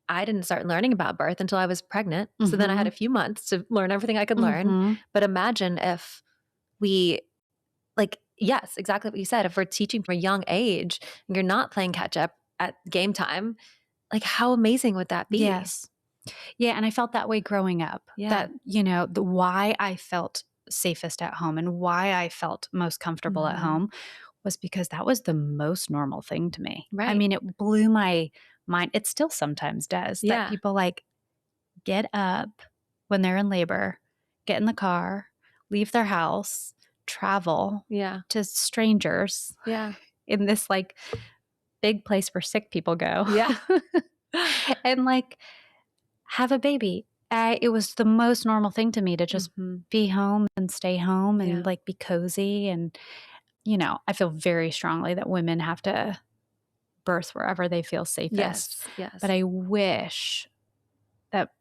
S1: I didn't start learning about birth until I was pregnant. So then I had a
S2: Mhm.
S1: few months to learn everything I could learn.
S2: Mhm.
S1: But imagine if we like, yes, exactly what you said. If we're teaching from a young age and you're not playing catch up at game time, like how amazing would that be?
S2: Yes. Yeah, and I felt that way growing up.
S1: Yeah.
S2: That, the why I felt safest at home and why I felt most comfortable at
S1: Mhm.
S2: home was because that was the most normal thing to me. I
S1: Right.
S2: mean, it blew my mind. It still sometimes does that
S1: Yeah.
S2: people like get up when they're in labor, get in the car, leave their house, travel
S1: Yeah.
S2: to strangers
S1: Yeah.
S2: in this like big place where sick people go
S1: Yeah.
S2: and like have a baby. It was the most normal thing to me to just
S1: Mhm.
S2: be home and stay home and
S1: Yeah.
S2: like be cozy. And, you know, I feel very strongly that women have to birth wherever they feel safest.
S1: Yes.
S2: But
S1: Yes.
S2: I wish that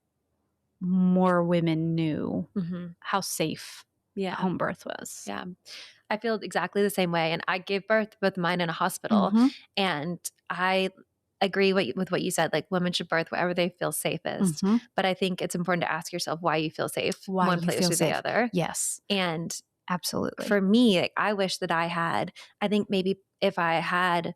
S2: more women knew
S1: Mhm.
S2: how safe
S1: Yeah.
S2: home birth was.
S1: Yeah. I feel exactly the same way, and I gave birth both mine in a hospital,
S2: Mhm,
S1: and I agree with what you said, like, women should birth wherever they feel safest,
S2: mhm.
S1: but I think it's important to ask yourself why you feel safe
S2: Why
S1: one
S2: you
S1: place
S2: feel
S1: or the
S2: safe.
S1: other,
S2: Yes,
S1: and
S2: absolutely.
S1: for me, like, I wish that I think maybe if I had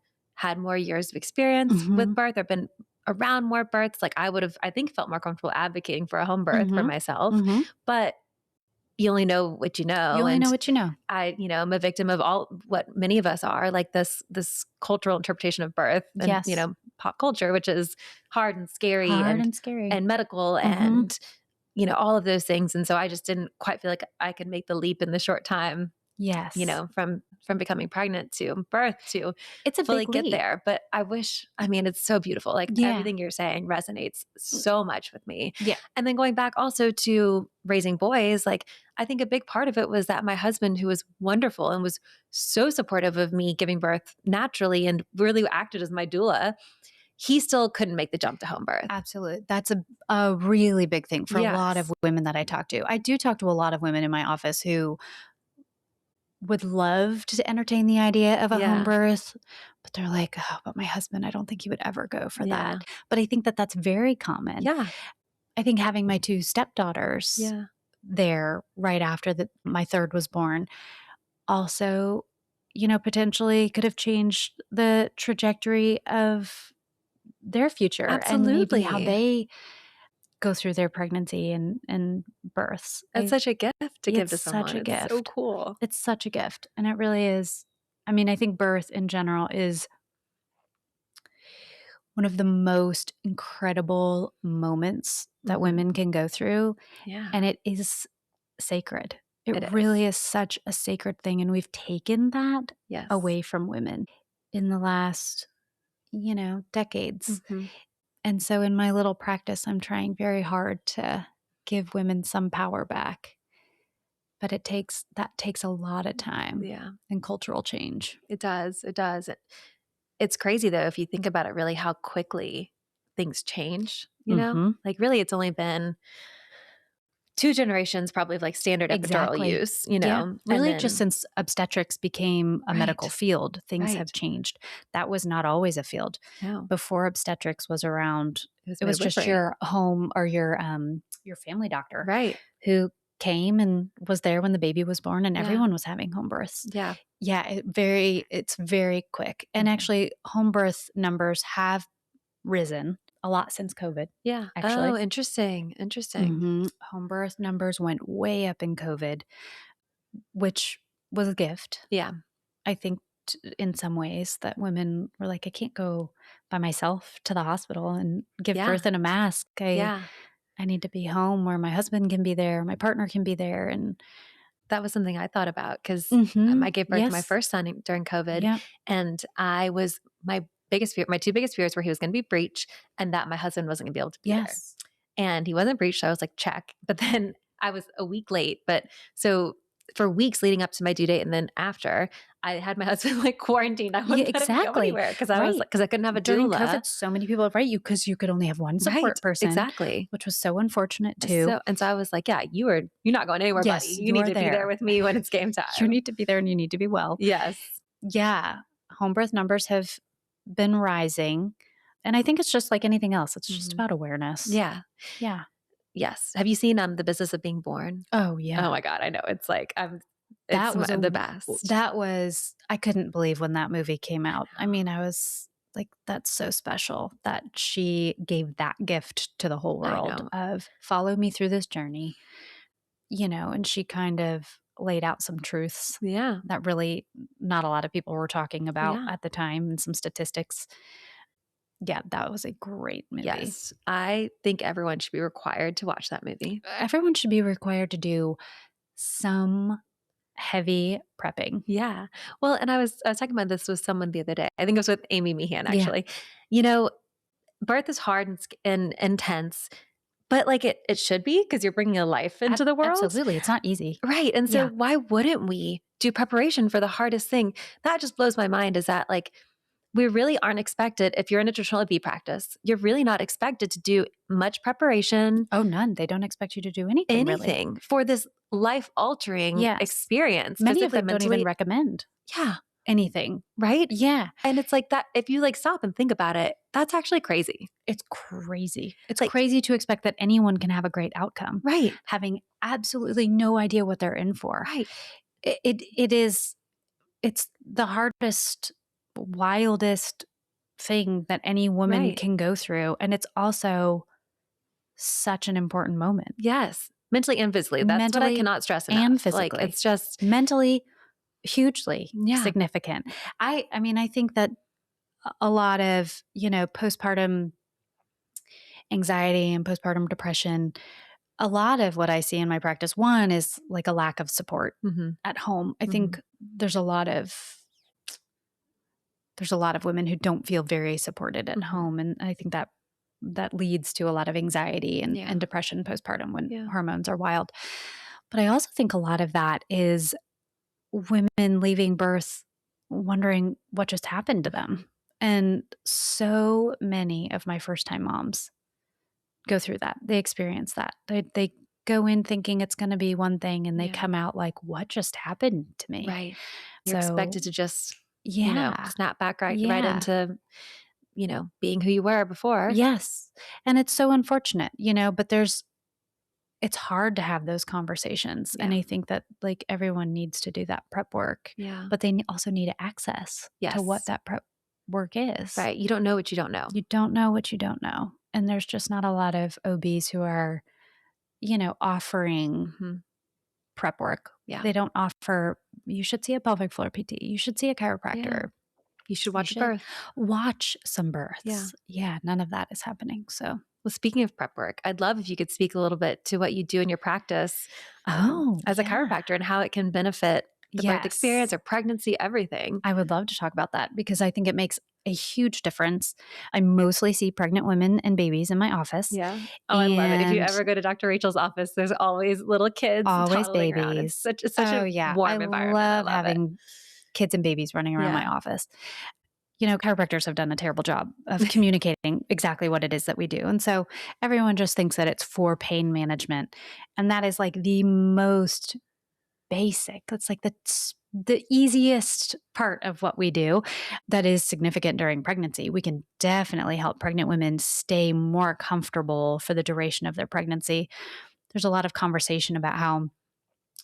S1: more years of experience with
S2: Mhm,
S1: birth or been around more births, like, I would've, I think, felt more comfortable advocating for a home birth for
S2: mhm,
S1: myself,
S2: mhm.
S1: but you only know what you
S2: You
S1: know,
S2: only know
S1: and
S2: what you know.
S1: I'm a victim of all what many of us are, like this cultural interpretation of birth and,
S2: Yes.
S1: pop culture, which is hard and scary
S2: Hard
S1: and
S2: and scary.
S1: medical
S2: Mhm.
S1: and, all of those things. And so I just didn't quite feel like I could make the leap in the short time,
S2: Yes.
S1: from becoming pregnant to birth to
S2: It's a
S1: fully
S2: big
S1: get
S2: leap.
S1: there. But I mean, it's so beautiful. Like
S2: Yeah.
S1: everything you're saying resonates
S2: Mm,
S1: so much with me.
S2: yeah.
S1: And then going back also to raising boys, like I think a big part of it was that my husband, who was wonderful and was so supportive of me giving birth naturally and really acted as my doula, he still couldn't make the jump to home birth.
S2: Absolutely. That's a really big thing for a lot of
S1: Yes.
S2: women that I talk to. I do talk to a lot of women in my office who would love to entertain the idea of a home
S1: Yeah.
S2: birth, but they're like, "Oh, but my husband, I don't think he would ever go for
S1: Yeah.
S2: that." But I think that that's very common.
S1: Yeah.
S2: I think having my 2 stepdaughters
S1: Yeah.
S2: there right after my 3rd was born also, potentially could have changed the trajectory of their future and maybe how
S1: Absolutely.
S2: they go through their pregnancy and births.
S1: That's such a gift to give
S2: It's
S1: to
S2: such
S1: someone.
S2: a
S1: It's so
S2: gift.
S1: cool.
S2: It's such a gift, and it really is. I mean, I think birth in general is one of the most incredible moments that
S1: Mhm.
S2: women can go through,
S1: Yeah.
S2: and it is sacred. It
S1: It
S2: really
S1: is.
S2: is such a sacred thing, and we've taken that
S1: Yes.
S2: away from women in the last, decades.
S1: Mhm.
S2: And so in my little practice, I'm trying very hard to give women some power back, but that takes a lot of time
S1: Yeah.
S2: and cultural change.
S1: It does. It does. It's crazy though if you think about it really how quickly things change, you know?
S2: Mhm.
S1: Like really it's only been 2 generations probably of like standard epidural
S2: Exactly.
S1: use,
S2: Yeah.
S1: and
S2: Really, just
S1: then
S2: since obstetrics became a medical
S1: right.
S2: field, things have
S1: Right.
S2: changed. That was not always a field.
S1: No.
S2: Before obstetrics was around,
S1: It was
S2: it was just
S1: midwifery.
S2: your home or your family doctor
S1: Right.
S2: who came and was there when the baby was born and
S1: Yeah.
S2: everyone was having home births.
S1: Yeah.
S2: Yeah, it's very quick. And
S1: Mhm.
S2: actually home birth numbers have risen a lot since COVID,
S1: Yeah. Oh,
S2: actually.
S1: interesting. Interesting.
S2: Home birth numbers went way up in COVID, which was a gift.
S1: Yeah.
S2: I think in some ways that women were like, I can't go by myself to the hospital and give
S1: Yeah.
S2: birth in a mask.
S1: Yeah.
S2: I need to be home where my husband can be there, my partner can be there. And
S1: That was something I thought about 'cause, I gave birth to my
S2: yes.
S1: first son during COVID,
S2: Yep.
S1: and I was my 2 biggest fears were he was gonna be breech and that my husband wasn't gonna be able to be there.
S2: Yes.
S1: And he wasn't breached, so I was like, "Check." But then I was a week late, but so for weeks leading up to my due date and then after, I had my husband, like, quarantined. I
S2: Yeah,
S1: wouldn't let him go
S2: exactly.
S1: anywhere because I was
S2: Right.
S1: like, because I couldn't have a
S2: During
S1: doula.
S2: COVID, so many people, right? Because you could only have one
S1: Right,
S2: support person,
S1: exactly.
S2: which was so unfortunate too.
S1: So I was like, "Yeah, you're not going anywhere, buddy.
S2: Yes,
S1: You
S2: you
S1: need
S2: are
S1: to be there
S2: there.
S1: with me when it's game
S2: You
S1: time."
S2: need to be there and you need to be well.
S1: Yes.
S2: Yeah. Home birth numbers have been rising. And I think it's just like anything else. It's just
S1: Mhm.
S2: about awareness.
S1: Yeah.
S2: Yeah.
S1: Yes. Have you seen, The Business of Being Born?
S2: Oh,
S1: Oh
S2: yeah.
S1: my god, I know. It's like, it's
S2: That was
S1: the best.
S2: I couldn't believe when that movie came out. I mean, I was like, that's so special that she gave that gift to the whole
S1: I
S2: world
S1: know.
S2: of follow me through this journey, and she kind of laid out some truths
S1: Yeah.
S2: that really not a lot of people were talking about
S1: Yeah.
S2: at the time and some statistics. Yeah, that was a great movie.
S1: Yes. I think everyone should be required to watch that movie.
S2: Everyone should be required to do some heavy prepping.
S1: Yeah. Well, and I was talking about this with someone the other day. I think it was with Amy Meehan,
S2: Yeah,
S1: actually. You know, birth is hard and intense, but like it should be because you're bringing a life into the world.
S2: absolutely. It's not easy.
S1: Right. And so
S2: Yeah.
S1: why wouldn't we do preparation for the hardest thing? That just blows my mind is that like we really aren't expected if you're in a traditional OB practice, you're really not expected to do much preparation,
S2: Oh, none. They don't expect you to do anything really.
S1: anything for this life altering
S2: Yes.
S1: experience,
S2: Many of
S1: physically,
S2: them don't even
S1: mentally.
S2: recommend
S1: Yeah.
S2: anything.
S1: Right.
S2: Yeah.
S1: And it's like that. If you like stop and think about it, that's actually crazy.
S2: It's crazy. It's
S1: Like,
S2: crazy to expect that anyone can have a great outcome,
S1: right.
S2: having absolutely no idea what they're in for.
S1: Right.
S2: It is, it's the hardest, wildest thing that any woman
S1: Right.
S2: can go through. And it's also such an important moment,
S1: Yes. Mentally and physically. That's what I
S2: mentally
S1: cannot stress
S2: and
S1: enough. Like,
S2: physically.
S1: it's just,
S2: Mentally, hugely
S1: yeah.
S2: significant. I mean, I think that a lot of, postpartum anxiety and postpartum depression, a lot of what I see in my practice, one is like a lack of support
S1: Hmm.
S2: at home. I
S1: Hmm.
S2: think there's a lot of women who don't feel very supported at
S1: Hmm.
S2: home, and I think that leads to a lot of anxiety and,
S1: Yeah.
S2: and depression postpartum when
S1: Yeah.
S2: hormones are wild. But I also think a lot of that is women leaving birth wondering what just happened to them. And so many of my first time moms go through that. They experience that. They go in thinking it's going to be one thing and they
S1: Yeah.
S2: come out like, what just happened to me?
S1: Right. You're
S2: So,
S1: expected to just,
S2: yeah.
S1: snap back right
S2: Yeah.
S1: into, being who you were before.
S2: Yes. And it's so unfortunate, but it's hard to have those conversations. And
S1: Yeah.
S2: I think that like everyone needs to do that prep work,
S1: Yeah.
S2: but they also need access to what
S1: Yes.
S2: that prep work is.
S1: Right. You don't know what you don't know.
S2: You don't know what you don't know. And there's just not a lot of OBs who are, offering
S1: Hmm.
S2: prep work.
S1: Yeah.
S2: They don't offer, you should see a pelvic floor PT. You should see a
S1: Yeah.
S2: chiropractor.
S1: You should
S2: You
S1: watch a
S2: should
S1: birth.
S2: watch some
S1: Yeah.
S2: births. Yeah, none of that is happening. So,
S1: Well, speaking of prep work, I'd love if you could speak a little bit to what you do in your practice
S2: oh,
S1: as a
S2: yeah.
S1: chiropractor and how it can benefit the birth
S2: Yes.
S1: experience or pregnancy, everything.
S2: I would love to talk about that because I think it makes a huge difference. I mostly see pregnant women and babies in my office,
S1: Yeah. Oh, I love it. If you
S2: and
S1: ever go to Dr. Rachel's office, there's always little kids
S2: always
S1: toddling around.
S2: babies.
S1: It's such
S2: Oh,
S1: a
S2: yeah. I
S1: warm environment. I
S2: love
S1: love it.
S2: having kids and babies running around my
S1: Yeah.
S2: office. Chiropractors have done a terrible job of communicating exactly what it is that we do. And so everyone just thinks that it's for pain management. And that is like the most basic. That's like the easiest part of what we do that is significant during pregnancy. We can definitely help pregnant women stay more comfortable for the duration of their pregnancy. There's a lot of conversation about how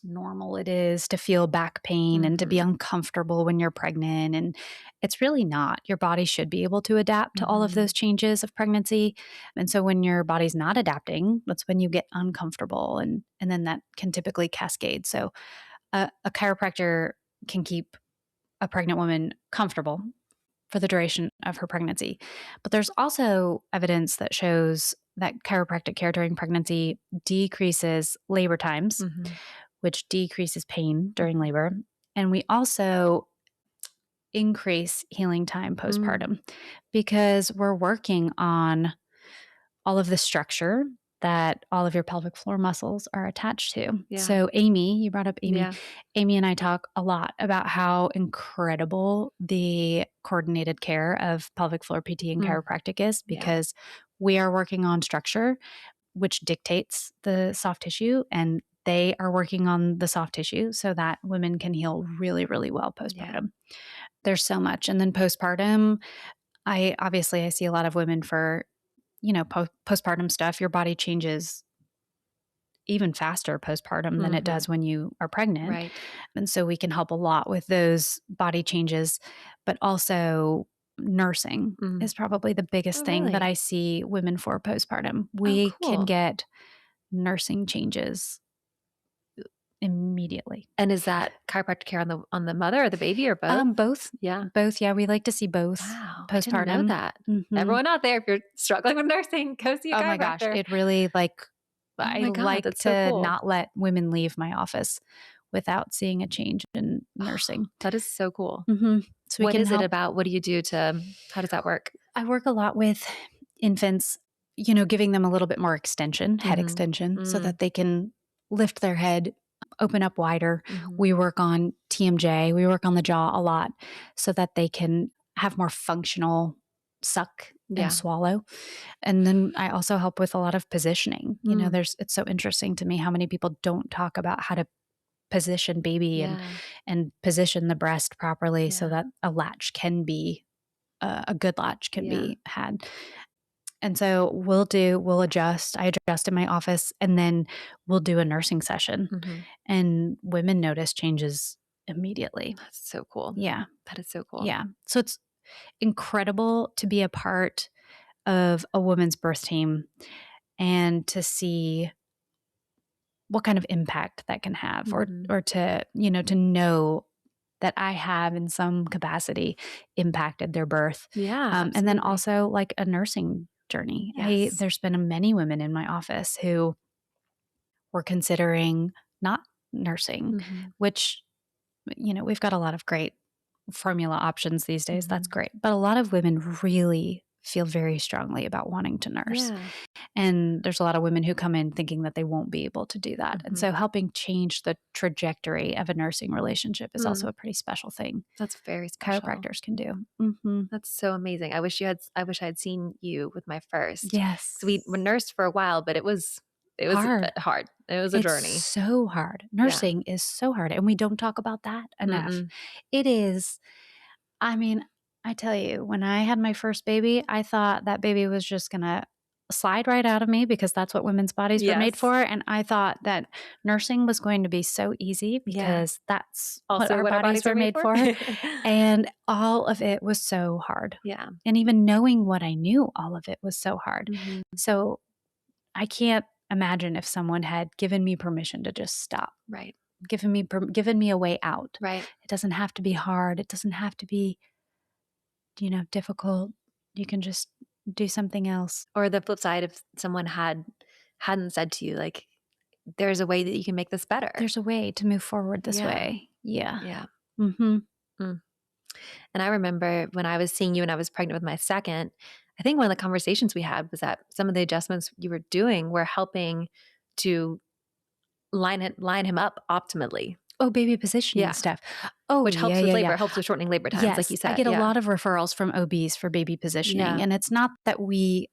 S2: normal it is to feel back pain and to be
S1: Mhm.
S2: uncomfortable when you're pregnant. And it's really not. Your body should be able to adapt to all of
S1: Mhm.
S2: those changes of pregnancy. And so when your body's not adapting, that's when you get uncomfortable. And then that can typically cascade. So a chiropractor can keep a pregnant woman comfortable for the duration of her pregnancy. But there's also evidence that shows that chiropractic care during pregnancy decreases labor times,
S1: Mhm.
S2: which decreases pain during
S1: Mhm.
S2: labor. And we also increase healing time
S1: Mm.
S2: postpartum because we're working on all of the structure that all of your pelvic floor muscles are attached to.
S1: Yeah.
S2: So, Amy, you brought up Amy.
S1: Yeah.
S2: Amy and I talk a lot about how incredible the coordinated care of pelvic floor PT and
S1: Mm.
S2: chiropractic is
S1: Yeah.
S2: because we are working on structure, which dictates the soft tissue, and they are working on the soft tissue so that women can heal really, really well
S1: Yeah.
S2: postpartum. There's so much. And then postpartum, I see a lot of women for postpartum stuff. Your body changes even faster postpartum than it
S1: Mhm.
S2: does when you are pregnant.
S1: Right.
S2: And so we can help a lot with those body changes, but also nursing
S1: Mm.
S2: is probably the biggest
S1: Oh,
S2: thing that
S1: really?
S2: I see women for postpartum.
S1: Oh,
S2: We can
S1: cool.
S2: get nursing changes immediately.
S1: And is that chiropractic care on the mother or the baby or both?
S2: Both.
S1: Yeah.
S2: Both, yeah, we like to see both
S1: Wow, I didn't know
S2: postpartum.
S1: that.
S2: Mhm.
S1: Everyone out there, if you're struggling with nursing, go see a
S2: Oh my gosh,
S1: chiropractor.
S2: it really, like
S1: Oh
S2: I
S1: my god,
S2: like
S1: that's so
S2: to
S1: cool.
S2: not let women leave my office without seeing a change in nursing.
S1: That is so cool.
S2: Mhm. So we
S1: What
S2: can
S1: is it
S2: help.
S1: about? What do you do to how does that work?
S2: I work a lot with infants, giving them a little bit more extension, head
S1: Mhm.
S2: extension, so
S1: Mm,
S2: that they can lift their head, open up wider.
S1: mhm.
S2: We work on TMJ, we work on the jaw a lot so that they can have more functional suck and
S1: Yeah.
S2: swallow. And then I also help with a lot of positioning.
S1: Mm,
S2: It's so interesting to me how many people don't talk about how to position baby
S1: yeah,
S2: and position the breast properly so
S1: yeah,
S2: that a latch can be a good latch can
S1: yeah.
S2: be had. And so we'll adjust. I adjust in my office and then we'll do a nursing session
S1: Mhm.
S2: and women notice changes immediately.
S1: That's so cool.
S2: Yeah.
S1: That is so cool.
S2: Yeah. So it's incredible to be a part of a women's birth team and to see what kind of impact that can have
S1: Mhm.
S2: or to know that I have in some capacity impacted their birth.
S1: Yeah,
S2: And then
S1: absolutely.
S2: also like a nursing journey.
S1: Yes.
S2: There's been many women in my office who were considering not nursing,
S1: Mhm.
S2: which, we've got a lot of great formula options these days. That's
S1: Mhm.
S2: great. But a lot of women really feel very strongly about wanting to nurse.
S1: Yeah.
S2: And there's a lot of women who come in thinking that they won't be able to do that. And
S1: Mhm.
S2: so helping change the trajectory of a nursing relationship is also
S1: Mm,
S2: a pretty special thing
S1: that's very special.
S2: chiropractors can do. Mhm.
S1: That's so amazing. I wish I had seen you with my first, because we
S2: Yes.
S1: nursed for a while, but it was
S2: Hard.
S1: hard. It was a
S2: It's
S1: journey.
S2: so hard.
S1: Yeah.
S2: Nursing is so hard, and we don't talk about that enough.
S1: Mm-mm.
S2: It is I mean, I tell you, when I had my first baby, I thought that baby was just gonna slide right out of me because that's what women's bodies were made
S1: Yes.
S2: for, and I thought that nursing was going to be so easy
S1: Yeah.
S2: because that's what
S1: Also
S2: our
S1: what our
S2: bodies
S1: bodies are
S2: were
S1: made
S2: made
S1: for.
S2: for, and all of it was so hard.
S1: Yeah.
S2: And even knowing what I knew, all of it was so hard.
S1: Mhm.
S2: So, I can't imagine if someone had given me permission to just stop,
S1: Right.
S2: given me a way out.
S1: Right.
S2: It doesn't have to be hard. It doesn't have to be difficult. You can just do something else.
S1: Or the flip side, if someone hadn't said to you, like, "There's a way that you can make this better."
S2: There's a way to move forward this
S1: Yeah.
S2: way. Yeah.
S1: Yeah.
S2: Mhm.
S1: Mm. And I remember when I was seeing you and I was pregnant with my second, I think one of the conversations we had was that some of the adjustments you were doing were helping to line him up optimally.
S2: Oh, baby positioning
S1: Yeah.
S2: stuff. Oh,
S1: Which
S2: yeah,
S1: helps with
S2: yeah, yeah.
S1: labor, helps with shortening labor times, like you
S2: Yes, I
S1: said.
S2: get a
S1: Yeah.
S2: lot of referrals from OBs for baby positioning,
S1: Yeah.
S2: and it's not that we,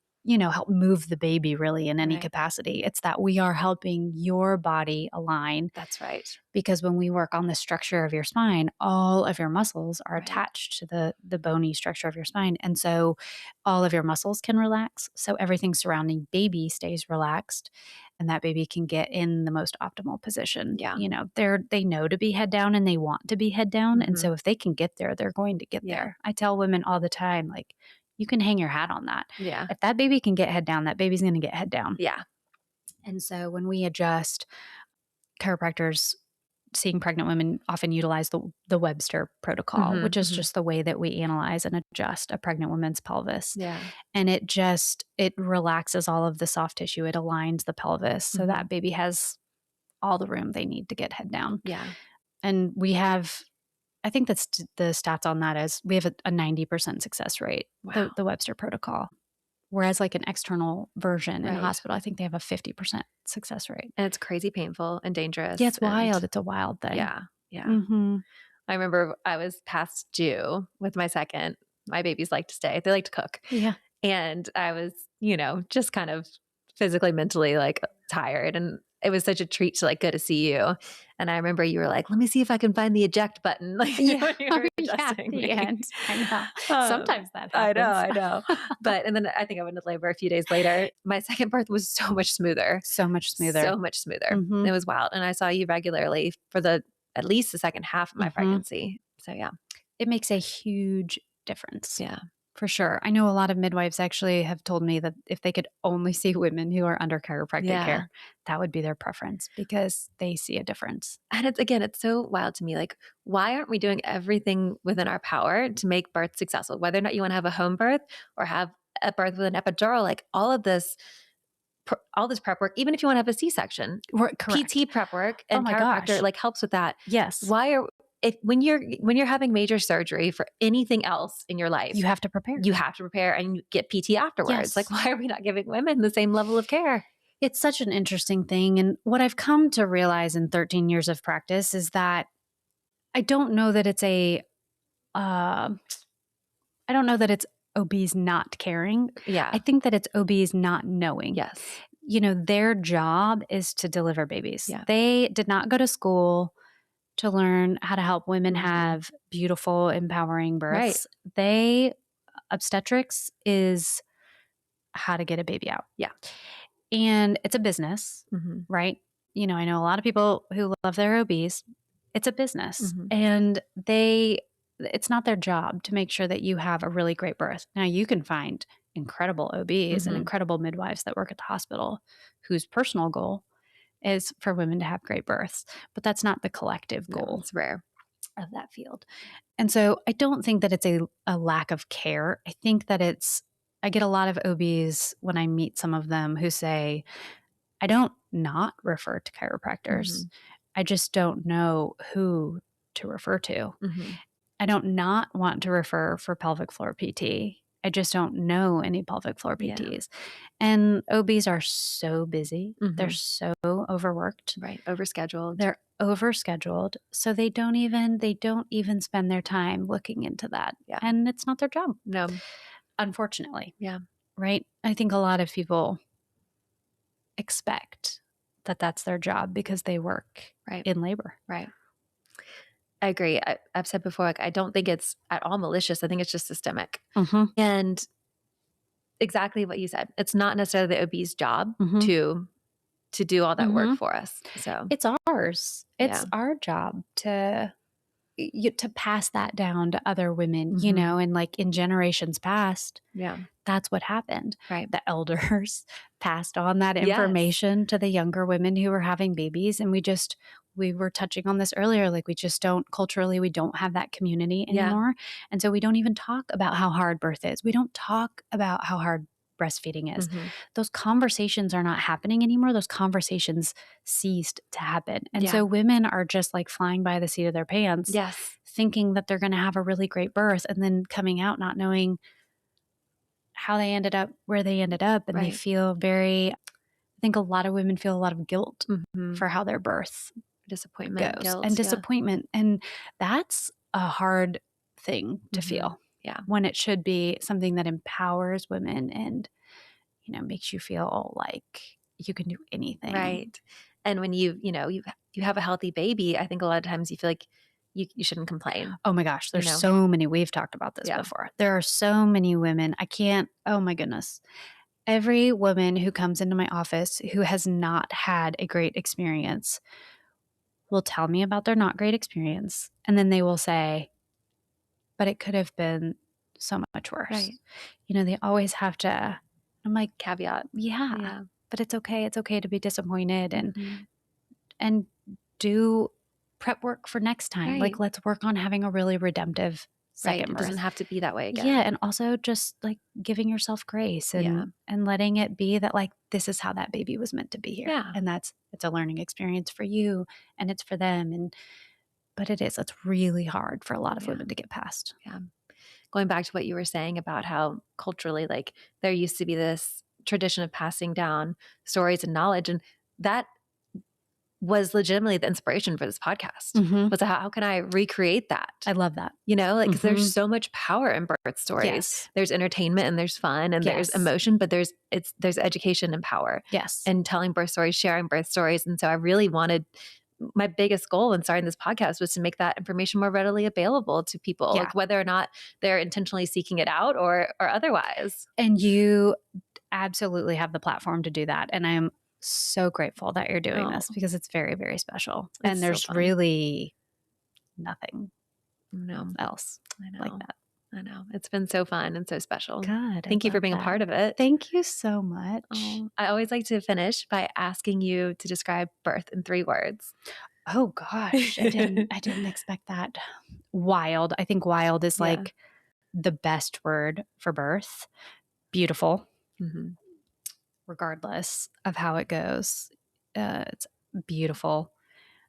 S2: help move the baby really in any
S1: Right.
S2: capacity. It's that we are helping your body align
S1: That's right.
S2: because when we work on the structure of your spine, all of your muscles are
S1: Right.
S2: attached to the bony structure of your spine, and so all of your muscles can relax. So everything surrounding baby stays relaxed, and that baby can get in the most optimal position.
S1: Yeah.
S2: They know to be head down and they want to be head down, and
S1: Mhm.
S2: so if they can get there, they're going to get
S1: Yeah.
S2: there. I tell women all the time, like, you can hang your hat on that.
S1: Yeah.
S2: If that baby can get head down, that baby's going to get head down.
S1: Yeah.
S2: And so when we adjust, chiropractors seeing pregnant women often utilize the Webster protocol,
S1: Mhm.
S2: which is
S1: Mhm.
S2: just the way that we analyze and adjust a pregnant woman's pelvis.
S1: Yeah.
S2: And it relaxes all of the soft tissue. It aligns the pelvis so
S1: Mhm.
S2: that baby has all the room they need to get head down.
S1: Yeah.
S2: And we have, I think that's the stats on that is we have a 90% success rate,
S1: Wow.
S2: the Webster protocol. Whereas like an external version in a
S1: Right.
S2: hospital, I think they have a 50% success rate.
S1: And it's crazy painful and
S2: Yeah,
S1: dangerous
S2: it's
S1: and
S2: wild. It's a wild thing.
S1: yeah. Yeah.
S2: Mhm.
S1: I remember I was past due with my second. My babies like to stay. They like to cook.
S2: Yeah.
S1: And I was, just kind of physically, mentally like tired. And it was such a treat to like go to see you. And I remember you were like, let me see if I can find the eject button. Like
S2: Yeah.
S1: when you
S2: Oh,
S1: were
S2: yeah,
S1: adjusting
S2: the
S1: me.
S2: end. I know.
S1: Um,
S2: Sometimes that
S1: I know,
S2: happens.
S1: I know. And then I think I went into labor a few days later. My second birth was so much smoother.
S2: So much smoother.
S1: So much smoother. It
S2: Mhm.
S1: was wild. And I saw you regularly for at least the second half of my
S2: Mhm.
S1: pregnancy. So yeah.
S2: It makes a huge difference.
S1: Yeah.
S2: For sure. I know a lot of midwives actually have told me that if they could only see women who are under chiropractic
S1: Yeah.
S2: care, that would be their preference because they see a difference.
S1: And it's again, it's so wild to me. Like, why aren't we doing everything within our power to make birth successful? Whether or not you want to have a home birth or have a birth with an epidural, like all this prep work, even if you want to have a C-section,
S2: Correct.
S1: PT prep work
S2: Oh
S1: and
S2: my
S1: chiropractor
S2: gosh.
S1: like helps with that.
S2: Yes.
S1: Why are if when you're having major surgery for anything else in your life,
S2: You have to prepare.
S1: you have to prepare and you get PT afterwards. Like,
S2: Yes.
S1: why are we not giving women the same level of care?
S2: It's such an interesting thing. And what I've come to realize in 13 years of practice is that I don't know that it's uh, I don't know that it's OBs not caring. I
S1: Yeah.
S2: think that it's OBs not knowing.
S1: Yes.
S2: Their job is to deliver babies.
S1: Yeah.
S2: They did not go to school to learn how to help women
S1: Mhm.
S2: have beautiful, empowering
S1: Right.
S2: births. Obstetrics is how to get a baby out.
S1: Yeah.
S2: And it's a business,
S1: Mhm.
S2: right? I know a lot of people who love their OBs. It's a business.
S1: Mhm.
S2: And it's not their job to make sure that you have a really great birth. Now you can find incredible OBs and
S1: Mhm.
S2: incredible midwives that work at the hospital whose personal goal is for women to have great births, but that's not the collective
S1: No,
S2: goal
S1: it's rare.
S2: of that field. And so I don't think that it's a lack of care. I think that I get a lot of OBs when I meet some of them who say, I don't not refer to chiropractors.
S1: Mhm.
S2: I just don't know who to refer to.
S1: Mhm.
S2: I don't not want to refer for pelvic floor PT. I just don't know any pelvic floor
S1: Yeah.
S2: PTs. And OBs are so busy. They're
S1: Mhm.
S2: so overworked.
S1: Right. Overscheduled.
S2: They're overscheduled. So they don't even spend their time looking into that.
S1: Yeah.
S2: And it's not their job,
S1: No.
S2: unfortunately.
S1: Yeah.
S2: Right? I think a lot of people expect that that's their job because they work
S1: Right.
S2: in labor.
S1: Right. I agree. I've said before, like, I don't think it's at all malicious. I think it's just systemic.
S2: Mhm.
S1: And exactly what you said. It's not necessarily the OB's job
S2: Mhm.
S1: to do all that work
S2: Mhm.
S1: for us. So,
S2: It's ours. It's
S1: yeah.
S2: our job to pass that down to other women,
S1: Mhm.
S2: and like in generations past,
S1: Yeah.
S2: that's what happened.
S1: Right.
S2: The elders passed on that
S1: Yes.
S2: information to the younger women who were having babies. And we were touching on this earlier. Like, we just don't, culturally, we don't have that community
S1: Yeah.
S2: anymore. And so we don't even talk about how hard birth is. We don't talk about how hard breastfeeding is.
S1: Mhm.
S2: Those conversations are not happening anymore. Those conversations ceased to happen. And
S1: Yeah.
S2: so women are just like flying by the seat of their pants,
S1: Yes.
S2: thinking that they're going to have a really great birth and then coming out not knowing how they ended up where they ended up. And they
S1: Right.
S2: feel I think a lot of women feel a lot of guilt
S1: Mhm.
S2: for how their birth
S1: Disappointment,
S2: goes and
S1: guilt. Yeah.
S2: disappointment. And that's a hard thing to
S1: Mhm.
S2: feel
S1: Yeah.
S2: when it should be something that empowers women and, makes you feel like you can do anything.
S1: Right. And when you have a healthy baby, I think a lot of times you feel like you shouldn't complain,
S2: Oh my gosh,
S1: you
S2: there's
S1: know?
S2: so many. We've talked about this
S1: Yeah.
S2: before. There are so many women. Oh my goodness. Every woman who comes into my office who has not had a great experience will tell me about their not great experience. And then they will say, but it could have been so much worse.
S1: Right.
S2: They always have to. I'm like,
S1: Caveat.
S2: yeah,
S1: Yeah.
S2: but it's okay. It's okay to be disappointed
S1: Mhm.
S2: and do prep work for next time.
S1: Right.
S2: Like, let's work on having a really redemptive
S1: Right.
S2: second
S1: It doesn't
S2: birth.
S1: have to be that way
S2: Yeah,
S1: again.
S2: and also just like giving yourself grace
S1: Yeah.
S2: and letting it be that, like, this is how that baby was meant to be here.
S1: Yeah.
S2: And it's a learning experience for you and it's for them. But it's really hard for a lot of
S1: Yeah.
S2: women to get past.
S1: Yeah. Going back to what you were saying about how culturally, like, there used to be this tradition of passing down stories and knowledge, and that was legitimately the inspiration for this podcast.
S2: Mhm.
S1: Was how can I recreate that?
S2: I love that.
S1: Like, 'cause there's
S2: Mhm.
S1: so much power in birth stories.
S2: Yes.
S1: There's entertainment and there's fun and there's
S2: Yes.
S1: emotion, but there's education and power
S2: Yes.
S1: and telling birth stories, sharing birth stories. And so I really wanted my biggest goal in starting this podcast was to make that information more readily available to people,
S2: Yeah.
S1: like whether or not they're intentionally seeking it out or otherwise.
S2: And you absolutely have the platform to do that. And I'm so grateful that you're doing
S1: Oh,
S2: this because it's very, very special.
S1: it's
S2: And
S1: so
S2: there's
S1: fun.
S2: really nothing
S1: No,
S2: else
S1: I
S2: like
S1: know.
S2: that.
S1: I know. It's been so fun and so special.
S2: Good. I
S1: Thank you for
S2: love
S1: being a
S2: that.
S1: part of it.
S2: Thank you so much.
S1: Oh, I always like to finish by asking you to describe birth in 3 words.
S2: Oh gosh, I didn't expect that. Wild. I think wild is
S1: Yeah.
S2: like the best word for birth. Beautiful,
S1: Mhm.
S2: regardless of how it goes. It's beautiful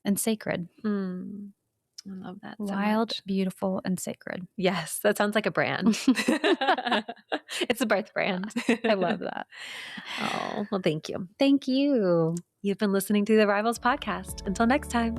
S2: and sacred.
S1: Mm. I love that so
S2: Wild,
S1: much.
S2: beautiful, and sacred.
S1: Yes, that sounds like a brand. It's a birth brand.
S2: I love that.
S1: Oh, well, thank you.
S2: Thank you.
S1: You've been listening to the Rivals podcast. Until next time.